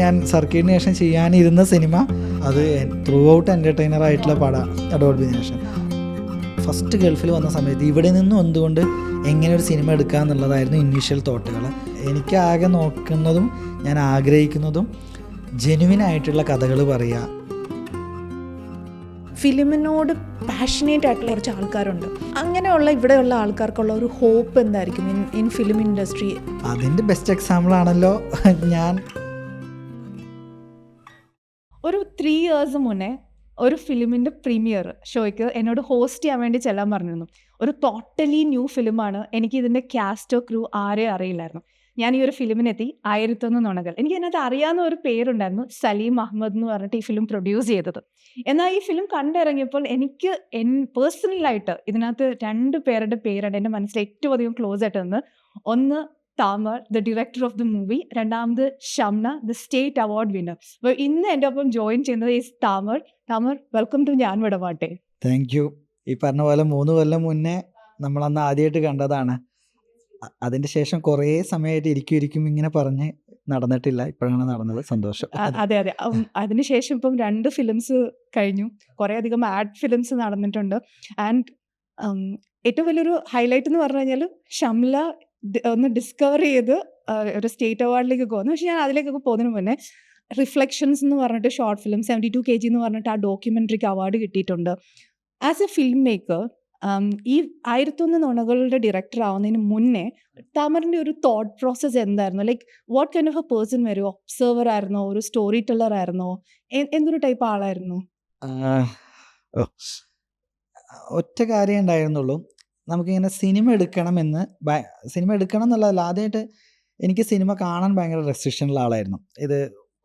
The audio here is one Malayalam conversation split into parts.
ഞാൻ സർക്കിട്ടിന് ശേഷം ചെയ്യാനിരുന്ന സിനിമ അത് ത്രൂ ഔട്ട് എൻ്റർടൈനർ ആയിട്ടുള്ള പടം ഡോൾബി നേഷൻ. ഫസ്റ്റ് ഗൾഫിൽ വന്ന സമയത്ത് ഇവിടെ നിന്നും എന്തുകൊണ്ട് എങ്ങനെ ഒരു സിനിമ എടുക്കുക എന്നുള്ളതായിരുന്നു ഇനീഷ്യൽ തോട്ടുകൾ. എനിക്ക് ആകെ നോക്കുന്നതും ഞാൻ ആഗ്രഹിക്കുന്നതും ജെനുവിനായിട്ടുള്ള കഥകൾ പറയുക. ഫിലിമിനോട് പാഷനേറ്റ് ആയിട്ടുള്ള കുറച്ച് ആൾക്കാരുണ്ട്. അങ്ങനെയുള്ള ഇവിടെയുള്ള ആൾക്കാർക്കുള്ള ഒരു ഹോപ്പ് എന്തായിരിക്കും ഇൻ ഫിലിം ഇൻഡസ്ട്രി? അതിൻ്റെ ബെസ്റ്റ് എക്സാമ്പിൾ ആണല്ലോ ഞാൻ. ഒരു 3 years മുന്നേ ഒരു ഫിലിമിൻ്റെ പ്രീമിയർ ഷോയ്ക്ക് എന്നോട് ഹോസ്റ്റ് ചെയ്യാൻ വേണ്ടി ചെല്ലാൻ പറഞ്ഞിരുന്നു. ഒരു ടോട്ടലി ന്യൂ ഫിലിമാണ്. എനിക്ക് ഇതിൻ്റെ കാസ്റ്റോ ക്രൂ ആരെയും അറിയില്ലായിരുന്നു. ഞാൻ ഈ ഒരു ഫിലിമിനെത്തി 1001 നുണകൾ. എനിക്ക് അതിനകത്ത് അറിയാവുന്ന ഒരു പേരുണ്ടായിരുന്നു, സലീം അഹമ്മദ് എന്ന് പറഞ്ഞിട്ട് ഈ ഫിലിം പ്രൊഡ്യൂസ് ചെയ്തത്. എന്നാൽ ഈ ഫിലിം കണ്ടിറങ്ങിയപ്പോൾ എനിക്ക് പേഴ്സണലായിട്ട് ഇതിനകത്ത് 2 പേരുടെ പേരാണ് എൻ്റെ മനസ്സിൽ ഏറ്റവും അധികം ക്ലോസ് ആയിട്ട് നിന്ന്. ഒന്ന് Thamar, the director of the movie. രണ്ടാമത് Shamna, the state award winner. അപ്പോൾ ഇന്ന് എൻ്റെ ഒപ്പം ജോയിൻ ചെയ്യുന്നത് is Thamar. Thamar, welcome to ഞാൻ വിടമാട്ടെ. Thank you. ഈ പറഞ്ഞ പോലെ 3 കൊല്ലം മുന്നേ നമ്മളന്ന് ആദ്യമായിട്ട് കണ്ടതാണ്. അതിൻ്റെ ശേഷം കുറേ സമയമായിട്ട് ഇരിക്കും ഇങ്ങനെ പറഞ്ഞ് നടന്നിട്ടില്ല. ഇപ്പോഴാണ് നടന്നത്. സന്തോഷം. അതെ അതെ. അതിനുശേഷം ഇപ്പം 2 ഫിലിംസ് കഴിഞ്ഞു. കുറേ അധികം ആഡ് ഫിലിംസ് നടന്നിട്ടുണ്ട്. ആൻഡ് ഏറ്റവും വലിയൊരു ഹൈലൈറ്റ് എന്ന് പറഞ്ഞു കഴിഞ്ഞാൽ ഷംല ഒന്ന് ഡിസ്കവർ ചെയ്ത് ഒരു സ്റ്റേറ്റ് അവാർഡിലേക്ക് പോകുന്നു. പക്ഷെ ഞാൻ അതിലേക്കൊക്കെ പോകുന്നതിന് മുന്നേ റിഫ്ലക്ഷൻസ് എന്ന് പറഞ്ഞിട്ട് ഷോർട്ട് ഫിലിം 72 kg എന്ന് പറഞ്ഞിട്ട് ആ ഡോക്യുമെൻ്ററിക്ക് അവാർഡ് കിട്ടിയിട്ടുണ്ട്. ആസ് എ ഫിലിം മേക്കർ, ഈ 1001 നുണകളുടെ ഡയറക്ടർ ആവുന്നതിന് മുന്നേ താമറിൻ്റെ ഒരു തോട്ട് പ്രോസസ്സ് എന്തായിരുന്നു? Like what kind of A person വരും? ഒബ്സർവർ ആയിരുന്നോ? ഒരു സ്റ്റോറി ടെല്ലർ ആയിരുന്നോ? എന്തൊരു ടൈപ്പ് ആളായിരുന്നു? ഒറ്റ കാര്യം ഉണ്ടായിരുന്നുള്ളൂ. നമുക്കിങ്ങനെ സിനിമ എടുക്കണം എന്നുള്ളതല്ല, ആദ്യമായിട്ട് എനിക്ക് സിനിമ കാണാൻ ഭയങ്കര റെസ്ട്രിക്ഷനുള്ള ആളായിരുന്നു. ഇത്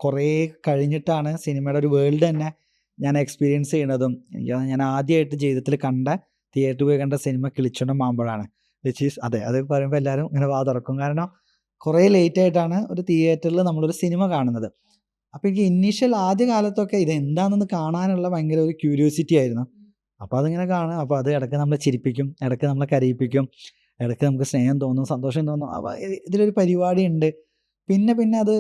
കുറേ കഴിഞ്ഞിട്ടാണ് സിനിമയുടെ ഒരു വേൾഡ് തന്നെ ഞാൻ എക്സ്പീരിയൻസ് ചെയ്യണതും. ഞാൻ ആദ്യമായിട്ട് ജീവിതത്തിൽ തിയേറ്ററിൽ പോയി കണ്ട സിനിമ കിളിച്ചുണ്ടൻ മാമ്പഴമാണ്. അതെ, അത് പറയുമ്പോൾ എല്ലാവരും ഇങ്ങനെ വാ തുറക്കും. കാരണം കുറേ ലേറ്റ് ആയിട്ടാണ് ഒരു തിയേറ്ററിൽ നമ്മളൊരു സിനിമ കാണുന്നത്. അപ്പോൾ എനിക്ക് ഇനീഷ്യൽ ആദ്യ കാലത്തൊക്കെ ഇത് എന്താണെന്ന് കാണാനുള്ള ഭയങ്കര ഒരു ക്യൂരിയോസിറ്റി ആയിരുന്നു. അപ്പോൾ അതിങ്ങനെ കാണും. അപ്പോൾ അത് ഇടയ്ക്ക് നമ്മളെ ചിരിപ്പിക്കും, ഇടയ്ക്ക് നമ്മളെ കരയിപ്പിക്കും, ഇടയ്ക്ക് നമുക്ക് സ്നേഹം തോന്നും, സന്തോഷം തോന്നും. അപ്പോൾ ഇതിലൊരു പരിപാടി ഉണ്ട്. പിന്നെ അത്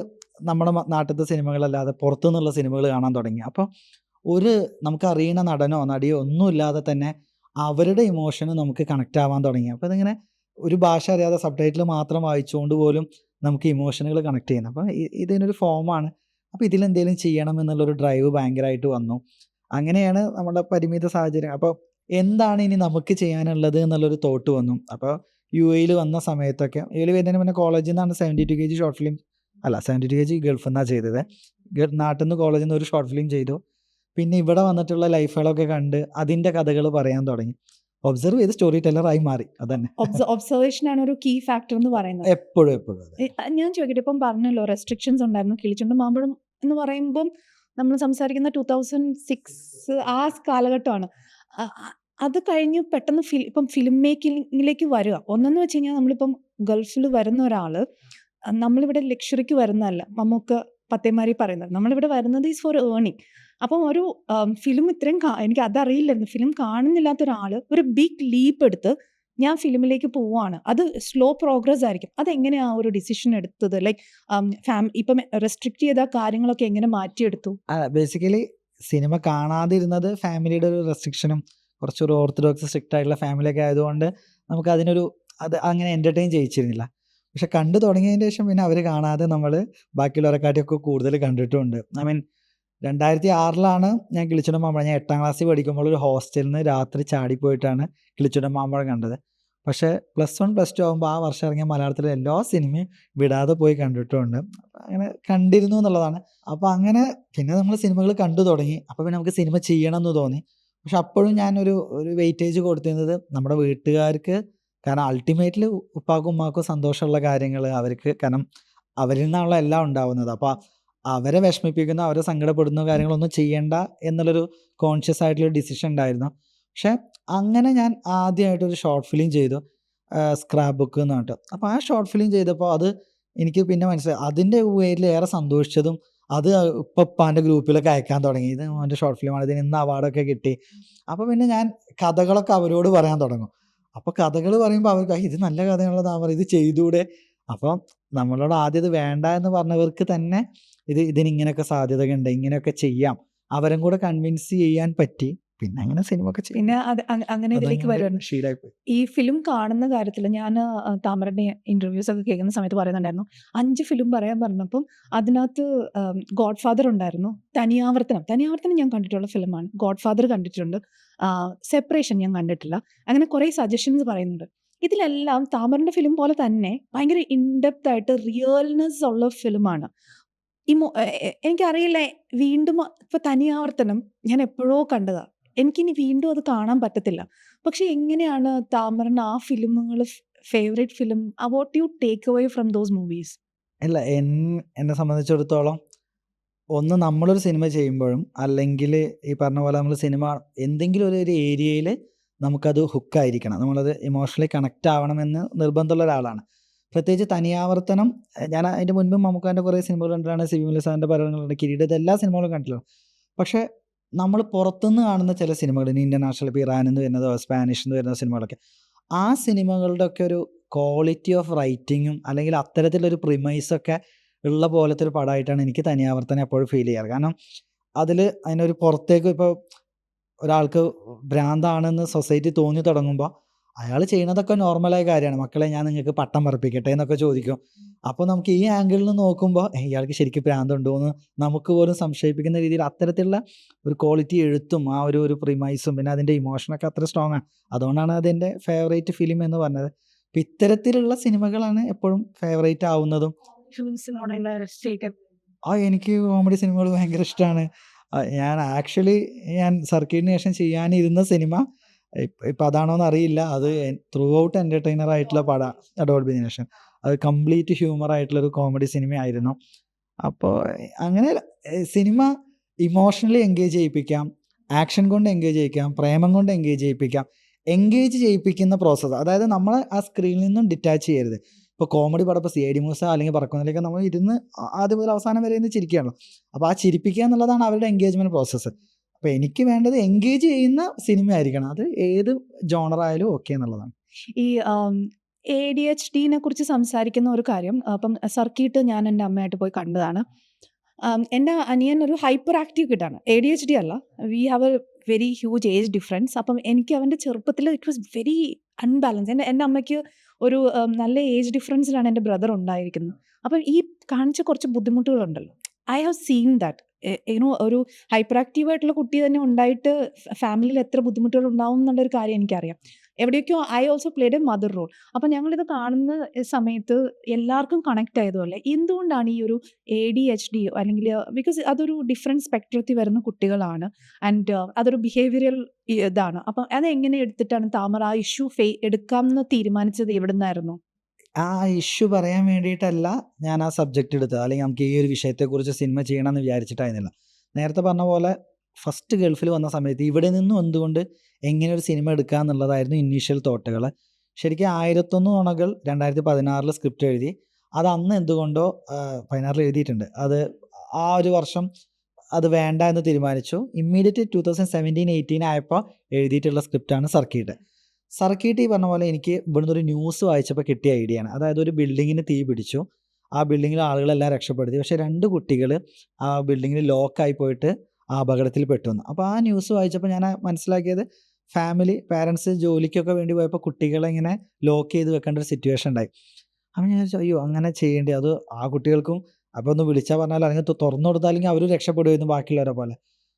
നമ്മുടെ നാട്ടിലത്തെ സിനിമകളല്ലാതെ പുറത്തുനിന്നുള്ള സിനിമകൾ കാണാൻ തുടങ്ങി. അപ്പോൾ നമുക്കറിയുന്ന നടനോ നടിയോ ഒന്നുമില്ലാതെ തന്നെ അവരുടെ ഇമോഷന് നമുക്ക് കണക്റ്റ് ആവാൻ തുടങ്ങി. അപ്പോൾ അതിങ്ങനെ ഒരു ഭാഷ അറിയാതെ സബ്ടൈറ്റിൽ മാത്രം വായിച്ചുകൊണ്ട് പോലും നമുക്ക് ഇമോഷനുകൾ കണക്ട് ചെയ്യുന്നത്. അപ്പോൾ ഇതിനൊരു ഫോമാണ്. അപ്പോൾ ഇതിലെന്തെങ്കിലും ചെയ്യണം എന്നുള്ളൊരു ഡ്രൈവ് ഭയങ്കരമായിട്ട് വന്നു. അങ്ങനെയാണ് നമ്മുടെ പരിമിത സാഹചര്യം. അപ്പോൾ എന്താണ് ഇനി നമുക്ക് ചെയ്യാനുള്ളത് എന്നുള്ളൊരു തോട്ട് വന്നു. അപ്പോൾ UAE വന്ന സമയത്തൊക്കെ, UAE വരുന്നതിന് മുന്നേ കോളേജിൽ നിന്നാണ് 72 kg ഷോർട്ട് ഫിലിം 72 kg ഗൾഫിൽ നിന്നാണ് ചെയ്തത്. നാട്ടിൽ നിന്ന് കോളേജിൽ നിന്ന് ഒരു ഷോർട്ട് ഫിലിം ചെയ്തു. പിന്നെ ഇവിടെ വന്നിട്ടുള്ള ലൈഫുകളൊക്കെ കണ്ട് അതിൻ്റെ കഥകൾ പറയാൻ തുടങ്ങി. ഒബ്സർവ് ചെയ്ത് സ്റ്റോറി ടെല്ലറായി മാറി. അതന്നെ, ഒബ്സർവേഷനാണ് ഒരു കീ ഫാക്ടർ എന്ന് പറയുന്നത്. എപ്പോഴും. ഞാൻ ചോദിക്കട്ടെ, ഇപ്പം പറഞ്ഞല്ലോ റെസ്ട്രിക്ഷൻസ് ഉണ്ടായിരുന്നു. കിളിച്ചുണ്ടൻ മാമ്പഴം എന്ന് പറയുമ്പം നമ്മൾ സംസാരിക്കുന്ന 2006 ആ കാലഘട്ടമാണ്. അത് കഴിഞ്ഞ് പെട്ടെന്ന് ഇപ്പം ഫിലിം മേക്കിങ്ങിലേക്ക് വരിക. ഒന്നെന്ന് വെച്ച് കഴിഞ്ഞാൽ നമ്മളിപ്പം ഗൾഫിൽ വരുന്ന ഒരാൾ, നമ്മളിവിടെ ലക്ഷറിക്ക് വരുന്നതല്ല. നമുക്ക് പത്തേമാരി പറയുന്നത്, നമ്മളിവിടെ വരുന്നത് ഈസ് ഫോർ ഏർണിങ്. അപ്പം ഒരു ഫിലിം എനിക്ക് അതറിയില്ലായിരുന്നു. ഫിലിം കാണുന്നില്ലാത്ത ഒരാൾ ഒരു ബിഗ് ലീപ്പ് എടുത്ത് ഞാൻ ഫിലിമിലേക്ക് പോവാണ്. അത് സ്ലോ പ്രോഗ്രസ് ആയിരിക്കും. അതെങ്ങനെയാണ് ഒരു ഡിസിഷൻ എടുത്തത്? ലൈക്ക് ഇപ്പം റെസ്ട്രിക്റ്റ് ചെയ്ത കാര്യങ്ങളൊക്കെ എങ്ങനെ മാറ്റിയെടുത്തു? ബേസിക്കലി സിനിമ കാണാതിരുന്നത് ഫാമിലിയുടെ ഒരു റെസ്ട്രിക്ഷനും കുറച്ചൊരു ഓർത്തഡോക്സ് സ്ട്രിക്റ്റ് ആയിട്ടുള്ള ഫാമിലിയൊക്കെ ആയതുകൊണ്ട് നമുക്ക് അത് അങ്ങനെ എൻ്റർടൈൻ ചെയ്യിച്ചിരുന്നില്ല. പക്ഷെ കണ്ടു തുടങ്ങിയതിന് ശേഷം പിന്നെ അവർ കാണാതെ നമ്മൾ ബാക്കിയുള്ളവരെക്കാട്ടിയൊക്കെ കൂടുതൽ കണ്ടിട്ടുമുണ്ട്. 2006 ഞാൻ കിളിച്ചുണ്ടൻ മാമ്പഴം, ഞാൻ 8ാം ക്ലാസ്സിൽ പഠിക്കുമ്പോൾ ഒരു ഹോസ്റ്റലിൽ നിന്ന് രാത്രി ചാടിപ്പോയിട്ടാണ് കിളിച്ചുണ്ടൻ മാമ്പഴം കണ്ടത്. പക്ഷേ +1 +2 ആകുമ്പോൾ ആ വർഷം ഇറങ്ങിയ മലയാളത്തിലെ എല്ലാ സിനിമയും വിടാതെ പോയി കണ്ടിട്ടുമുണ്ട്. അങ്ങനെ കണ്ടിരുന്നു എന്നുള്ളതാണ്. അപ്പോൾ അങ്ങനെ പിന്നെ നമ്മൾ സിനിമകൾ കണ്ടു തുടങ്ങി. അപ്പോൾ പിന്നെ നമുക്ക് സിനിമ ചെയ്യണം എന്ന് തോന്നി. പക്ഷെ അപ്പോഴും ഞാനൊരു വെയിറ്റേജ് കൊടുത്തിരുന്നത് നമ്മുടെ വീട്ടുകാർക്ക്. കാരണം അൾട്ടിമേറ്റ്ലി ഉപ്പാക്കും ഉമ്മാക്കും സന്തോഷമുള്ള കാര്യങ്ങൾ അവർക്ക്, കാരണം അവരിൽ നിന്നാണല്ലോ എല്ലാം ഉണ്ടാവുന്നത്. അപ്പോൾ അവരെ വിഷമിപ്പിക്കുന്ന, അവരെ സങ്കടപ്പെടുന്ന കാര്യങ്ങളൊന്നും ചെയ്യേണ്ട എന്നുള്ളൊരു കോൺഷ്യസ് ആയിട്ടുള്ളൊരു ഡിസിഷൻ ഉണ്ടായിരുന്നു. പക്ഷെ അങ്ങനെ ഞാൻ ആദ്യമായിട്ടൊരു ഷോർട്ട് ഫിലിം ചെയ്തു, സ്ക്രാപ്പ് ബുക്ക് എന്ന് പറഞ്ഞിട്ട്. അപ്പോൾ ആ ഷോർട്ട് ഫിലിം ചെയ്തപ്പോൾ അത് എനിക്ക് പിന്നെ മനസ്സിലായി. അതിൻ്റെ പേരിൽ ഏറെ സന്തോഷിച്ചതും അത് ഉപ്പാൻ്റെ ഗ്രൂപ്പിലൊക്കെ അയക്കാൻ തുടങ്ങി. ഇത് അവൻ്റെ ഷോർട്ട് ഫിലിമാണ്, ഇതിന് ഇന്ന് അവാർഡൊക്കെ കിട്ടി. അപ്പോൾ പിന്നെ ഞാൻ കഥകളൊക്കെ അവരോട് പറയാൻ തുടങ്ങും. അപ്പോൾ കഥകൾ പറയുമ്പോൾ അവർക്ക് ഇത് നല്ല കഥയുള്ളതാ, ഇത് ചെയ്തൂടെ. അപ്പോൾ നമ്മളോട് ആദ്യം ഇത് വേണ്ട എന്ന് പറഞ്ഞവർക്ക് തന്നെ ഇതിനിങ്ങനെയൊക്കെ സാധ്യതയുണ്ട്, ഇങ്ങനെയൊക്കെ ചെയ്യാം, അവരും കൂടെ കൺവിൻസ് ചെയ്യാൻ പറ്റി. പിന്നെ അങ്ങനെ സിനിമ ഒക്കെ ചെയ്യും. പിന്നെ അങ്ങനെ ഇതിലേക്ക് അതങ്ങോട്ട് വരുവാണ്. ശീലമായിപ്പോയി. ഈ ഫിലിം കാണുന്ന കാര്യത്തിൽ ഞാൻ താമരയുടെ ഇന്റർവ്യൂസ് ഒക്കെ കേൾക്കുന്ന സമയത്ത് പറയുന്നുണ്ടായിരുന്നു, 5 ഫിലിം പറയാൻ പറഞ്ഞപ്പം അതിനകത്ത് ഗോഡ് ഫാദർ ഉണ്ടായിരുന്നു, തനിയാവർത്തനം ഞാൻ കണ്ടിട്ടുള്ള ഫിലിമാണ്, ഗോഡ് ഫാദർ കണ്ടിട്ടുണ്ട്, സെപ്പറേഷൻ ഞാൻ കണ്ടിട്ടില്ല, അങ്ങനെ കുറേ സജഷൻസ് പറയുന്നുണ്ട്. ഇതിലെല്ലാം താമരന്റെ ഫിലിം പോലെ തന്നെ ഭയങ്കര ഇൻഡെപ്ത് ആയിട്ട് റിയൽനെസ് ഉള്ള ഫിലിമാണ്. എനിക്കറിയില്ല, വീണ്ടും ഇപ്പൊ തനിയാവർത്തനം ഞാൻ എപ്പോഴോ കണ്ടതാ, എനിക്കിനി വീണ്ടും അത് കാണാൻ പറ്റത്തില്ല. പക്ഷെ എങ്ങനെയാണ് താമരൻ ആ ഫിലിമുകൾ favourite film, what you take away from those movies? അല്ല, എന്നെ സംബന്ധിച്ചിടത്തോളം ഒന്ന് നമ്മളൊരു സിനിമ ചെയ്യുമ്പോഴും അല്ലെങ്കിൽ ഈ പറഞ്ഞ പോലെ നമ്മൾ സിനിമ എന്തെങ്കിലും ഒരു ഏരിയയിൽ നമുക്കത് ഹുക്കായിരിക്കണം, നമ്മളത് ഇമോഷണലി കണക്റ്റ് ആവണമെന്ന് നിർബന്ധമുള്ള ഒരാളാണ്. പ്രത്യേകിച്ച് തനിയാവർത്തനം, ഞാൻ അതിൻ്റെ മുൻപ് മമ്മൂക്കാൻ്റെ കുറേ സിനിമകൾ കണ്ടിട്ടാണ്, സിബി മലി സാറിൻ്റെ പരങ്ങളുണ്ട്, കിരീടം, ഇതെല്ലാ സിനിമകളും കണ്ടിട്ടുള്ളൂ. പക്ഷേ നമ്മൾ പുറത്തുനിന്ന് കാണുന്ന ചില സിനിമകൾ, ഇൻ്റർനാഷണൽ, ഇപ്പോൾ ഇറാനിൽ നിന്ന് വരുന്നതോ സ്പാനിഷിൽ നിന്ന് വരുന്ന സിനിമകളൊക്കെ, ആ സിനിമകളുടെ ഒക്കെ ഒരു ക്വാളിറ്റി ഓഫ് റൈറ്റിങ്ങും അല്ലെങ്കിൽ അത്തരത്തിലൊരു പ്രിമൈസൊക്കെ ഉള്ള പോലത്തെ ഒരു പടമായിട്ടാണ് എനിക്ക് തനിയാവർത്തനം എപ്പോഴും ഫീൽ ചെയ്യാറ്. കാരണം അതിനൊരു പുറത്തേക്ക്, ഇപ്പോൾ ഒരാൾക്ക് ഭ്രാന്താണെന്ന് സൊസൈറ്റി തോന്നി തുടങ്ങുമ്പോൾ അയാൾ ചെയ്യുന്നതൊക്കെ നോർമലായ കാര്യമാണ്. മക്കളെ, ഞാൻ നിങ്ങൾക്ക് പട്ടം പറപ്പിക്കട്ടെ എന്നൊക്കെ ചോദിക്കും. അപ്പോൾ നമുക്ക് ഈ ആംഗിളിൽ നിന്ന് നോക്കുമ്പോൾ ഇയാൾക്ക് ശരിക്കും ഭ്രാന്തുണ്ടോ എന്ന് നമുക്ക് പോലും സംശയിപ്പിക്കുന്ന രീതിയിൽ അത്തരത്തിലുള്ള ഒരു ക്വാളിറ്റി എഴുത്തും ആ ഒരു പ്രിമൈസും പിന്നെ അതിൻ്റെ ഇമോഷനൊക്കെ അത്ര സ്ട്രോങ് ആണ്. അതുകൊണ്ടാണ് അതെൻ്റെ ഫേവറേറ്റ് ഫിലിം എന്ന് പറഞ്ഞത്. അപ്പം ഇത്തരത്തിലുള്ള സിനിമകളാണ് എപ്പോഴും ഫേവറേറ്റ് ആവുന്നതും. എനിക്ക് കോമഡി സിനിമകൾ ഭയങ്കര ഇഷ്ടമാണ്. ഞാൻ സർക്കിളിന് ശേഷം ചെയ്യാനിരുന്ന സിനിമ ഇപ്പം അതാണോന്ന് അറിയില്ല, അത് ത്രൂ ഔട്ട് എൻ്റർടൈനർ ആയിട്ടുള്ള പടം ഡോൾബി ദിനേശൻ. അത് കംപ്ലീറ്റ് ഹ്യൂമർ ആയിട്ടുള്ളൊരു കോമഡി സിനിമയായിരുന്നു. അപ്പോൾ അങ്ങനെ സിനിമ ഇമോഷണലി എൻഗേജ് ചെയ്യിപ്പിക്കാം, ആക്ഷൻ കൊണ്ട് എൻഗേജ് ചെയ്യിക്കാം, പ്രേമം കൊണ്ട് എൻഗേജ് ചെയ്യിപ്പിക്കാം. എൻഗേജ് ചെയ്യിപ്പിക്കുന്ന പ്രോസസ്സ്, അതായത് നമ്മൾ ആ സ്ക്രീനിൽ നിന്നും ഡിറ്റാച്ച് ചെയ്യരുത്. ഇപ്പോൾ കോമഡി പടം, ഇപ്പോൾ CID മൂസ അല്ലെങ്കിൽ പറക്കുന്നതിലേക്ക് നമ്മൾ ഇരുന്ന് ആദ്യം മുതൽ അവസാനം വരെ ഇരുന്ന് ചിരിക്കുകയാണല്ലോ. അപ്പോൾ ആ ചിരിപ്പിക്കുക എന്നുള്ളതാണ് അവരുടെ എൻഗേജ്മെൻറ്റ് പ്രോസസ്സ്. അപ്പോൾ എനിക്ക് വേണ്ടത് എൻഗേജ് ചെയ്യുന്ന സിനിമ ആയിരിക്കണം, അത് ഏത് ജോണറായാലും ഓക്കെ എന്നുള്ളതാണ്. ഈ ADHDനെ കുറിച്ച് സംസാരിക്കുന്ന ഒരു കാര്യം, അപ്പം സർക്കിട്ട് ഞാൻ എൻ്റെ അമ്മയായിട്ട് പോയി കണ്ടതാണ്. എൻ്റെ അനിയൻ ഒരു ഹൈപ്പർ ആക്റ്റീവ് കിഡാണ്, ADHD അല്ല, we have A very huge age difference. അപ്പം എനിക്ക് അവൻ്റെ ചെറുപ്പത്തിൽ ഇറ്റ് വാസ് വെരി അൺബാലൻസ്. എൻ്റെ അമ്മയ്ക്ക് ഒരു നല്ല ഏജ് ഡിഫറൻസിലാണ് എൻ്റെ ബ്രദർ ഉണ്ടായിരിക്കുന്നത്. അപ്പം ഈ കാണിച്ച കുറച്ച് ബുദ്ധിമുട്ടുകളുണ്ടല്ലോ, ഐ ഹാവ് സീൻ ദാറ്റ്. ഒരു ഹൈപ്പർ ആക്റ്റീവ് ആയിട്ടുള്ള കുട്ടി തന്നെ ഉണ്ടായിട്ട് ഫാമിലിയിൽ എത്ര ബുദ്ധിമുട്ടുകൾ ഉണ്ടാവും എന്നുള്ളൊരു കാര്യം എനിക്കറിയാം. എവിടെയൊക്കെയോ I also played a mother role. അപ്പം ഞങ്ങളിത് കാണുന്ന സമയത്ത് എല്ലാവർക്കും കണക്ട് ആയതുപോലെ എന്തുകൊണ്ടാണ് ഈ ഒരു ADHD അല്ലെങ്കിൽ ബിക്കോസ് അതൊരു ഡിഫറെൻറ്റ് സ്പെക്ട്രത്തിൽ വരുന്ന കുട്ടികളാണ്, ആൻഡ് അതൊരു ബിഹേവിയറൽ ഇതാണ്. അപ്പം അതെങ്ങനെ എടുത്തിട്ടാണ് താമര ആ ഇഷ്യൂ എടുക്കാമെന്ന് തീരുമാനിച്ചത്? എവിടെ നിന്നായിരുന്നു? ആ ഇഷ്യൂ പറയാൻ വേണ്ടിയിട്ടല്ല ഞാൻ ആ സബ്ജക്റ്റ് എടുത്തത്, അല്ലെങ്കിൽ നമുക്ക് ഈ ഒരു വിഷയത്തെക്കുറിച്ച് സിനിമ ചെയ്യണമെന്ന് വിചാരിച്ചിട്ടായിരുന്നില്ല. നേരത്തെ പറഞ്ഞ പോലെ ഫസ്റ്റ് ഗൾഫിൽ വന്ന സമയത്ത് ഇവിടെ നിന്നും എന്തുകൊണ്ട് എങ്ങനെ ഒരു സിനിമ എടുക്കുക എന്നുള്ളതായിരുന്നു ഇനീഷ്യൽ തോട്ടുകൾ. ശരിക്കും 1001 നുണകൾ 2016 സ്ക്രിപ്റ്റ് എഴുതി. അത് അന്ന് എന്തുകൊണ്ടോ 16 എഴുതിയിട്ടുണ്ട്. അത് ആ ഒരു വർഷം അത് വേണ്ട എന്ന് തീരുമാനിച്ചു. ഇമ്മീഡിയറ്റ് 2017-18 ആയപ്പോൾ എഴുതിയിട്ടുള്ള സ്ക്രിപ്റ്റാണ് സർക്കിട്ട്. ഈ പറഞ്ഞ പോലെ എനിക്ക് ഇവിടുന്ന് ഒരു ന്യൂസ് വായിച്ചപ്പോൾ കിട്ടിയ ഐഡിയ ആണ്. അതായത് ഒരു ബിൽഡിങ്ങിന് തീ പിടിച്ചു, ആ ബിൽഡിങ്ങിൽ ആളുകളെല്ലാം രക്ഷപ്പെടുത്തി, പക്ഷേ 2 കുട്ടികൾ ആ ബിൽഡിങ്ങിൽ ലോക്കായി പോയിട്ട് ആ അപകടത്തിൽ പെട്ടുവന്നു. അപ്പോൾ ആ ന്യൂസ് വായിച്ചപ്പോൾ ഞാൻ മനസ്സിലാക്കിയത്, പാരൻസ് ജോലിക്കൊക്കെ വേണ്ടി പോയപ്പോൾ കുട്ടികളെ ഇങ്ങനെ ലോക്ക് ചെയ്ത് വെക്കേണ്ട ഒരു സിറ്റുവേഷൻ ഉണ്ടായി. അപ്പോൾ ഞാൻ വിചാരിച്ചു, അയ്യോ അങ്ങനെ ചെയ്യേണ്ടി, അത് ആ കുട്ടികൾക്കും അപ്പോൾ ഒന്ന് വിളിച്ചാൽ പറഞ്ഞാൽ അല്ലെങ്കിൽ തുറന്നു കൊടുത്താലെങ്കിൽ അവർ രക്ഷപ്പെടുമായിരുന്നു ബാക്കിയുള്ളവരെ പോലെ.